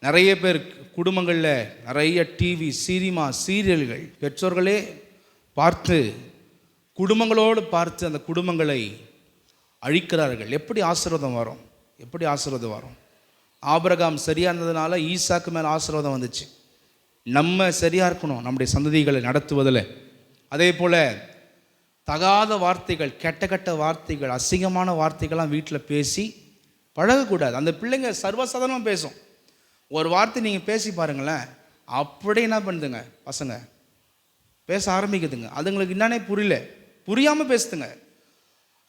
நிறைய பேர் குடும்பங்களில் நிறைய டிவி, சினிமா, சீரியல்கள் பெற்றோர்களே பார்த்து குடும்பங்களோடு பார்த்து அந்த குடும்பங்களை அழிக்கிறார்கள். எப்படி ஆசீர்வாதம் வரும்? எப்படி ஆசீர்வாதம் வரும்? ஆபிரகாம் சரியாக இருந்ததுனால ஈசாக்கு மேலே ஆசீர்வாதம் வந்துச்சு. நம்ம சரியாக இருக்கணும் நம்முடைய சந்ததிகளை நடத்துவதில். அதே போல் தகாத வார்த்தைகள், கெட்ட கெட்ட வார்த்தைகள், அசிங்கமான வார்த்தைகள்லாம் வீட்டில் பேசி பழகக்கூடாது. அந்த பிள்ளைங்க சர்வசாதாரணமாக பேசும். ஒரு வார்த்தை நீங்கள் பேசி பாருங்களேன், அப்படி என்ன பண்ணுதுங்க பசங்க பேச ஆரம்பிக்குதுங்க. அதுங்களுக்கு என்னன்னே புரியாமல் பேசுதுங்க.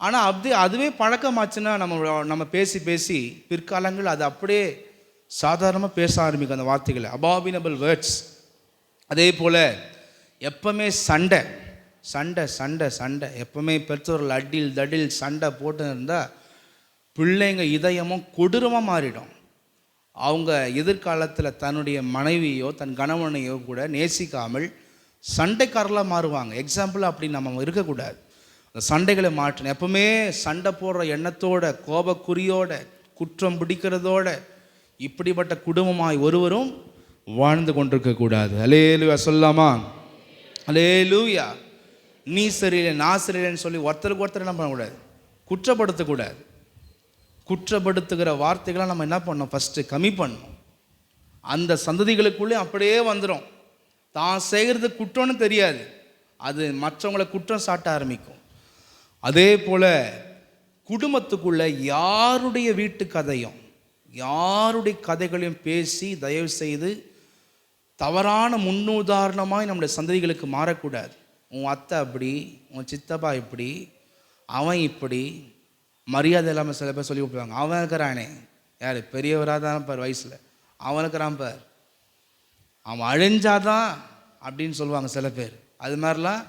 ஆனால் அதுவே பழக்கமாச்சுன்னா நம்ம பேசி பேசி பிற்காலங்கள் அது அப்படியே சாதாரணமாக பேச ஆரம்பிக்கும் அந்த வார்த்தைகளை, அபாமினபிள் வேர்ட்ஸ். அதே போல் எப்பவுமே சண்டை சண்டை சண்டை சண்டை, எப்பவுமே பெற்றோர்கள் அடில் தடில் சண்டை போட்டு இருந்தால் பிள்ளைங்க இதயமும் கொடூரமாக மாறிடும். அவங்க எதிர்காலத்தில் தன்னுடைய மனைவியோ தன் கணவனையோ கூட நேசிக்காமல் சண்டைக்காரலாக மாறுவாங்க. எக்ஸாம்பிள் அப்படி நம்ம இருக்கக்கூடாது. அந்த சண்டைகளை மாற்றணும். எப்பவுமே சண்டை போடுற எண்ணத்தோட, கோபக்குறியோட, குற்றம் பிடிக்கிறதோட இப்படிப்பட்ட குடும்பமாய் ஒருவரும் வாழ்ந்து கொண்டிருக்கக்கூடாது. ஹல்லேலூயா சொல்லாமா? ஹல்லேலூயா. நீ சரியில்லை நான் சரியில்லைன்னு சொல்லி ஒருத்தருக்கு ஒருத்தர் என்ன பண்ணக்கூடாது, குற்றப்படுத்தக்கூடாது. குற்றப்படுத்துகிற வார்த்தைகளை நம்ம என்ன பண்ணணும், ஃபஸ்ட்டு கம்மி பண்ணணும். அந்த சந்ததிகளுக்குள்ளே அப்படியே வந்துடும். தான் செய்கிறது குற்றம்னு தெரியாது, அது மற்றவங்களை குற்றம் சாட்ட ஆரம்பிக்கும். அதே போல் குடும்பத்துக்குள்ளே யாருடைய வீட்டு கதையும் யாருடைய கதைகளையும் பேசி தயவு செய்து தவறான முன்னுதாரணமாக நம்முடைய சந்ததிகளுக்கு மாறக்கூடாது. உன் அத்தை அப்படி, உன் சித்தப்பா இப்படி, அவன் இப்படி, மரியாதை இல்லாமல் சில பேர் சொல்லி கொடுப்பாங்க. அவன் இருக்கிறானே, யார் பெரியவராக தான் பார் வயசில், அவன் இருக்கிறான் பார், அவன் அழிஞ்சாதான் அப்படின்னு சொல்லுவாங்க சில பேர். அது மாதிரிலாம்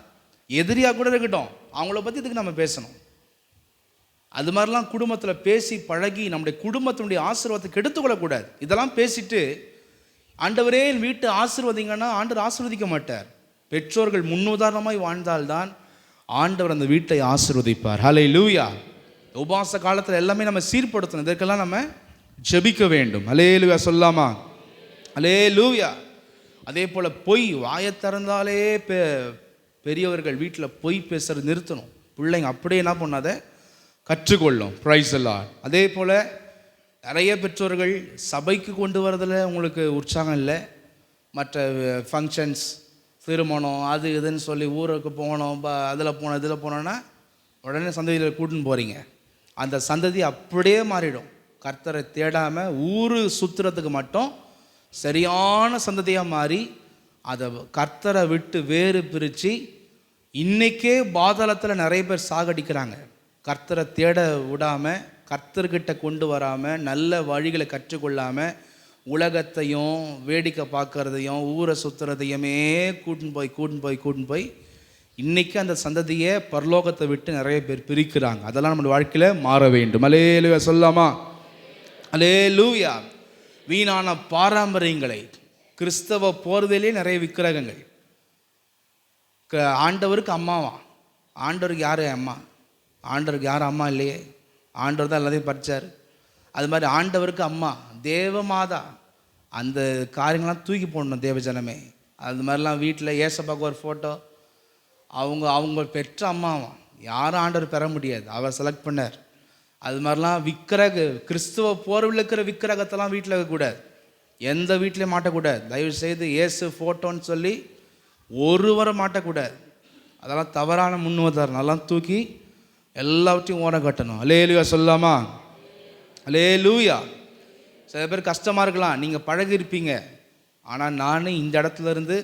எதிரியாக கூட இருக்கட்டும், அவங்கள பற்றி இதுக்கு நம்ம பேசணும். அது மாதிரிலாம் குடும்பத்தில் பேசி பழகி நம்முடைய குடும்பத்தினுடைய ஆசீர்வாதத்தை கெடுத்துக்கொள்ளக்கூடாது. இதெல்லாம் பேசிட்டு ஆண்டவரே என் வீட்டு ஆசீர்வதிங்கன்னா ஆண்டவர் ஆசீர்வதிக்க மாட்டார். பெற்றோர்கள் முன்னுதாரணமாய் வாழ்ந்தால்தான் ஆண்டவர் அந்த வீட்டை ஆசீர்வதிப்பார். ஹல்லேலூயா. உபவாச காலத்தில் எல்லாமே நம்ம சீர்படுத்தணும். இதற்கெல்லாம் நம்ம ஜெபிக்க வேண்டும். ஹல்லேலூயா சொல்லாமா? ஹல்லேலூயா. அதே போல் பொய் வாயை திறந்தாலே பெரியவர்கள் வீட்டில் பொய் பேசுறது நிறுத்தணும். பிள்ளைங்க அப்படியே என்ன பண்ணாத கற்றுக்கொள்ளும். Price the Lord. அதே போல் நிறைய பெற்றோர்கள் சபைக்கு கொண்டு வரதில் உங்களுக்கு உற்சாகம் இல்லை, மற்ற ஃபங்க்ஷன்ஸ், திருமணம், அது இதுன்னு சொல்லி ஊருக்கு போகணும், அதில் போனோம் இதில் போனோன்னா உடனே சந்ததியில் கூட்டின்னு போகிறீங்க. அந்த சந்ததி அப்படியே மாறிடும். கர்த்தரை தேடாமல் ஊர் சுற்றுறதுக்கு மட்டும் சரியான சந்ததியாக மாறி அதை கர்த்தரை விட்டு வேறு பிரித்து இன்றைக்கே பாதாளத்தில் நிறைய பேர் சாகடிக்கிறாங்க. கர்த்தரை தேட விடாமல், கர்த்தர்கிட்ட கொண்டு வராமல், நல்ல வழிகளை கற்றுக்கொள்ளாமல், உலகத்தையும் வேடிக்கை பார்க்குறதையும் ஊரை சுற்றுறதையுமே கூட்டின்னு போய் இன்றைக்கி அந்த சந்ததியை பரலோகத்தை விட்டு நிறைய பேர் பிரிக்கிறாங்க. அதெல்லாம் நம்மளுடைய வாழ்க்கையில் மாற வேண்டும். ஹல்லேலூயா சொல்லாமா? ஹல்லேலூயா. வீணான பாரம்பரியங்களை, கிறிஸ்தவ போர்வையிலே நிறைய விக்கிரகங்கள். ஆண்டவருக்கு அம்மாவா? ஆண்டவருக்கு யார் அம்மா? ஆண்டவருக்கு யாரும் அம்மா இல்லையே, ஆண்டவர் தான் எல்லாத்தையும் படித்தார். அது மாதிரி ஆண்டவருக்கு அம்மா தேவமாதா, அந்த காரியங்கள்லாம் தூக்கி போடணும் தேவ ஜனமே. அது மாதிரிலாம் வீட்டில் ஏசப்பாக்கு ஒரு ஃபோட்டோ, அவங்க பெற்ற அம்மாவா யாரும் ஆண்டவர் பெற முடியாது, அவர் செலக்ட் பண்ணார். அது மாதிரிலாம் கிறிஸ்துவ போர்வில் இருக்கிற விக்கிரகத்தெல்லாம் வீட்டில் இருக்கக்கூடாது, எந்த வீட்லேயும் மாட்டக்கூடாது. தயவு செய்து இயேசு ஃபோட்டோன்னு சொல்லி ஒருவரை மாட்டக்கூடாது. அதெல்லாம் தவறான முன்னுதாரணம், அதெல்லாம் தூக்கி எல்லாவற்றையும் ஓரம் கட்டணும். ஹல்லேலூயா சொல்லாமா? ஹல்லேலூயா. சில பேர் கஷ்டமாக இருக்கலாம், நீங்கள் பழகிருப்பீங்க. ஆனால் நான் இந்த இடத்துல இருந்து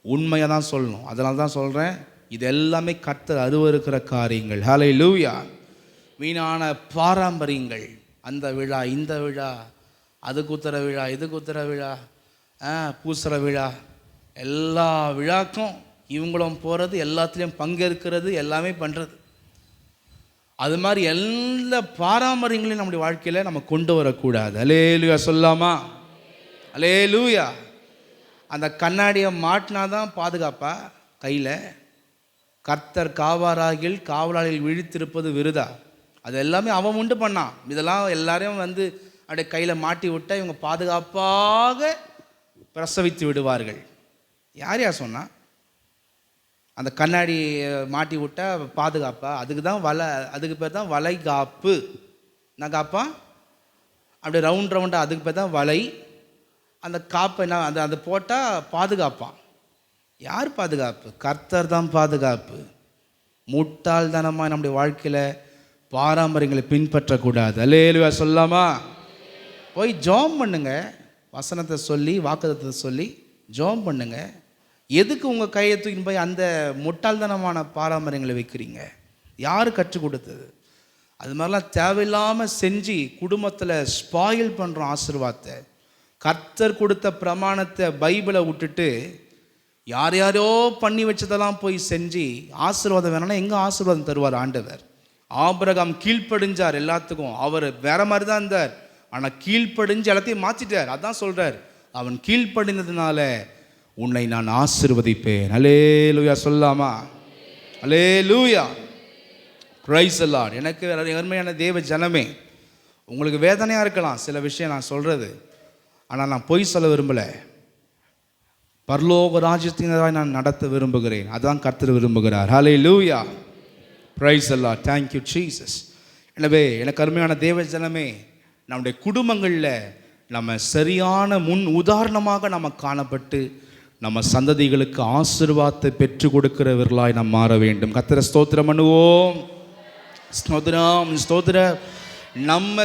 உண்மையாக தான் சொல்லணும். அதனால தான் சொல்கிறேன், இது எல்லாமே கர்த்தர் அருவருக்கிற காரியங்கள். ஹல்லேலூயா. வீணான பாரம்பரியங்கள், அந்த விழா இந்த விழா, அது குத்துற விழா இது குத்துற விழா, பூசுகிற விழா, எல்லா விழாக்கும் இவங்களும் போகிறது, எல்லாத்துலேயும் பங்கேற்கிறது, எல்லாமே பண்ணுறது. அது மாதிரி எல்லா பாரம்பரியங்களையும் நம்முடைய வாழ்க்கையில் நம்ம கொண்டு வரக்கூடாது. அல்லேலூயா சொல்லாமா? அல்லேலூயா. அந்த கண்ணாடியை மாட்டினா தான் பாதுகாப்பா கையில்? கர்த்தர் காவாராகில் காவலாளில் விழித்திருப்பது விருதா? அது எல்லாமே அவன் உண்டு பண்ணான். இதெல்லாம் எல்லாரையும் அப்படியே கையில் மாட்டி விட்டால் இவங்க பாதுகாப்பாக பிரசவித்து விடுவார்கள். யார் யார் சொன்னா? அந்த கண்ணாடி மாட்டி விட்டால் பாதுகாப்பா? அதுக்கு தான் அதுக்கு பேர் தான் வளைகாப்பு. என்ன காப்பா? அப்படியே ரவுண்டாக அதுக்கு பேர் தான் வலை. அந்த காப்பை என்ன அதை போட்டால் பாதுகாப்பான். யார் பாதுகாப்பு? கர்த்தர் தான் பாதுகாப்பு. முட்டாள்தனமாக நம்முடைய வாழ்க்கையில் பாரம்பரியங்களை பின்பற்றக்கூடாது. அல்லேலூயா சொல்லாமா? போய் ஜெபம் பண்ணுங்க, வசனத்தை சொல்லி வாக்குத்தத்தத்தை சொல்லி ஜெபம் பண்ணுங்க. எதுக்கு உங்கள் கையை தூக்கின்னு போய் அந்த முட்டாள்தனமான பாரம்பரியங்களை வைக்கிறீங்க? யார் கற்றுக் கொடுத்தது? அது மாதிரிலாம் தேவையில்லாமல் செஞ்சு குடும்பத்தில் ஸ்பாயில் பண்ணுறோம் ஆசீர்வாதத்தை. கர்த்தர் கொடுத்த பிரமாணத்தை பைபிளை விட்டுட்டு யார் யாரோ பண்ணி வச்சதெல்லாம் போய் செஞ்சு ஆசீர்வாதம் வேணும்னா எங்கே ஆசீர்வாதம் தருவார் ஆண்டவர்? ஆபிரகாம் கீழ்ப்படிஞ்சார் எல்லாத்துக்கும். அவர் வேற மாதிரி தான் இருந்தார், ஆனால் கீழ்ப்படிஞ்சு எல்லாத்தையும் மாற்றிட்டார். அதான் சொல்கிறார், அவன் கீழ்ப்படிந்ததுனால உன்னை நான் ஆசீர்வதிப்பேன். அல்லேலூயா சொல்லாமா? அல்லேலூயா. Praise the Lord. எனக்கு அருமையான தேவ ஜனமே, உங்களுக்கு வேதனையாக இருக்கலாம் சில விஷயம் நான் சொல்கிறது, ஆனால் நான் பொய் சொல்ல விரும்பலை. பரலோக ராஜ்யத்தினராய் நான் நடத்த விரும்புகிறேன். அதான் கர்த்தர் விரும்புகிறார். Hallelujah. Praise the Lord. Thank you Jesus. எனவே எனக்கு அருமையான தேவ ஜனமே, நம்முடைய குடும்பங்களில் நம்ம சரியான முன் உதாரணமாக நம்ம காணப்பட்டு நம்ம சந்ததிகளுக்கு ஆசீர்வாதத்தை பெற்று கொடுக்கிறவர்களாய் நாம் மாற வேண்டும். கர்த்தரை ஸ்தோத்திரம் பண்ணுவோம். ஸ்தோத்திரம் ஸ்தோத்திரம். நம்ம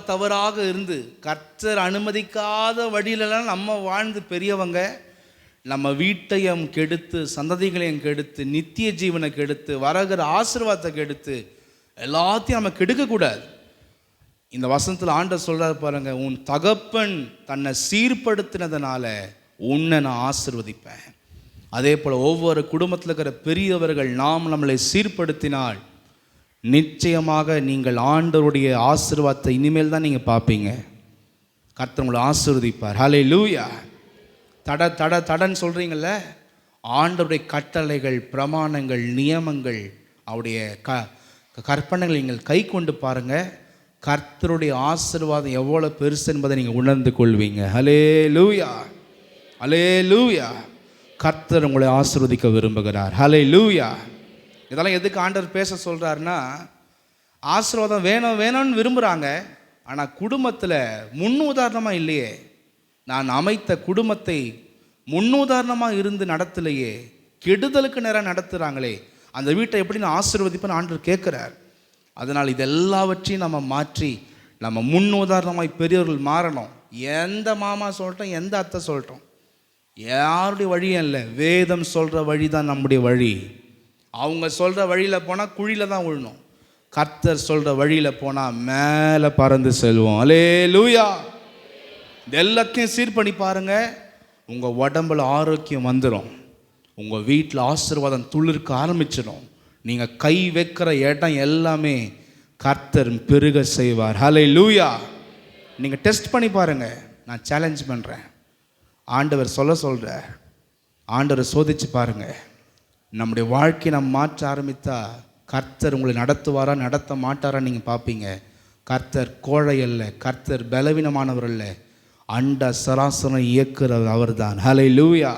தவறாக இருந்து கர்த்தர் அனுமதிக்காத வழியிலலாம் நம்ம வாழ்ந்து பெரியவங்க நம்ம வீட்டையும் கெடுத்து சந்ததிகளையும் கெடுத்து நித்திய ஜீவனை கெடுத்து வரகிற ஆசீர்வாதத்தை கெடுத்து எல்லாத்தையும் நம்ம கெடுக்கக்கூடாது. இந்த வசனத்தில் ஆண்டவர் சொல்கிறார் பாருங்க, உன் தகப்பன் தன்னை சீர்படுத்தினதுனால உன்னை நான் ஆசீர்வதிப்பேன். அதே போல் ஒவ்வொரு குடும்பத்தில் இருக்கிற பெரியவர்கள் நாம் நம்மளை சீர்படுத்தினால் நிச்சயமாக நீங்கள் ஆண்டவருடைய ஆசீர்வாதத்தை இனிமேல் தான் நீங்கள் பார்ப்பீங்க. கர்த்தர் உங்களை ஆசீர்வதிப்பார். ஹல்லேலூயா. தடன்னு சொல்கிறீங்கள, ஆண்டவருடைய கட்டளைகள் பிரமாணங்கள் நியமங்கள் அவருடைய கற்பனைகள் நீங்கள் கை கொண்டு பாருங்கள். கர்த்தருடைய ஆசீர்வாதம் எவ்வளோ பெருசு என்பதை நீங்கள் உணர்ந்து கொள்வீங்க. ஹல்லேலூயா ஹல்லேலூயா. கர்த்தர் உங்களை ஆசீர்வதிக்க விரும்புகிறார். ஹல்லேலூயா. இதெல்லாம் எதுக்கு ஆண்டவர் பேச சொல்கிறாருன்னா, ஆசீர்வாதம் வேணும்னு விரும்புகிறாங்க, ஆனால் குடும்பத்தில் முன்னுதாரணமாக இல்லையே. நான் அமைத்த குடும்பத்தை முன்னுதாரணமாக இருந்து நடத்தலையே, கெடுதலுக்கு நேரம் நடத்துகிறாங்களே, அந்த வீட்டை எப்படி நான் ஆசீர்வதிப்பேன்னு ஆண்டவர் கேட்குறார். அதனால் இதெல்லாவற்றையும் நம்ம மாற்றி நம்ம முன்னுதாரணமாய் பெரியவர்கள் மாறணும். எந்த மாமா சொல்லிட்டோம், எந்த அத்தை சொல்லிட்டோம், யாருடைய வழியும் இல்லை. வேதம் சொல்கிற வழி தான் நம்முடைய வழி. அவங்க சொல்கிற வழியில் போனால் குழியில் தான் விழணும். கர்த்தர் சொல்கிற வழியில் போனால் மேலே பறந்து செல்வோம். அல்லேலூயா. இது எல்லாத்தையும் சீர் பண்ணி பாருங்கள், உங்கள் உடம்புல ஆரோக்கியம் வந்துடும், உங்கள் வீட்டில் ஆசீர்வாதம் துளிர்க்க ஆரம்பிச்சிடும். நீங்கள் கை வைக்கிற இடம் எல்லாமே கர்த்தர் பெருக செய்வார். ஹல்லேலூயா. நீங்கள் டெஸ்ட் பண்ணி பாருங்கள், நான் சேலஞ்ச் பண்ணுறேன். ஆண்டவர் சொல்கிறார், ஆண்டவரை சோதித்து பாருங்கள். நம்முடைய வாழ்க்கையை நம்ம மாற்ற ஆரம்பித்தா கர்த்தர் உங்களை நடத்துவாரா நடத்த மாட்டாரா நீங்கள் பார்ப்பீங்க. கர்த்தர் கோழை அல்ல, கர்த்தர் பலவீனமானவர் அல்ல, அண்ட சராசரம் இயக்குறவர் அவர் தான். ஹல்லேலூயா.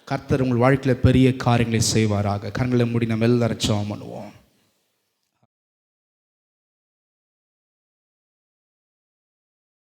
கர்த்தர் உங்கள் வாழ்க்கையில் பெரிய காரியங்களை செய்வாராக. கண்களை மூடி நம்ம எல்லாரும் ஜெபம் பண்ணுவோம்.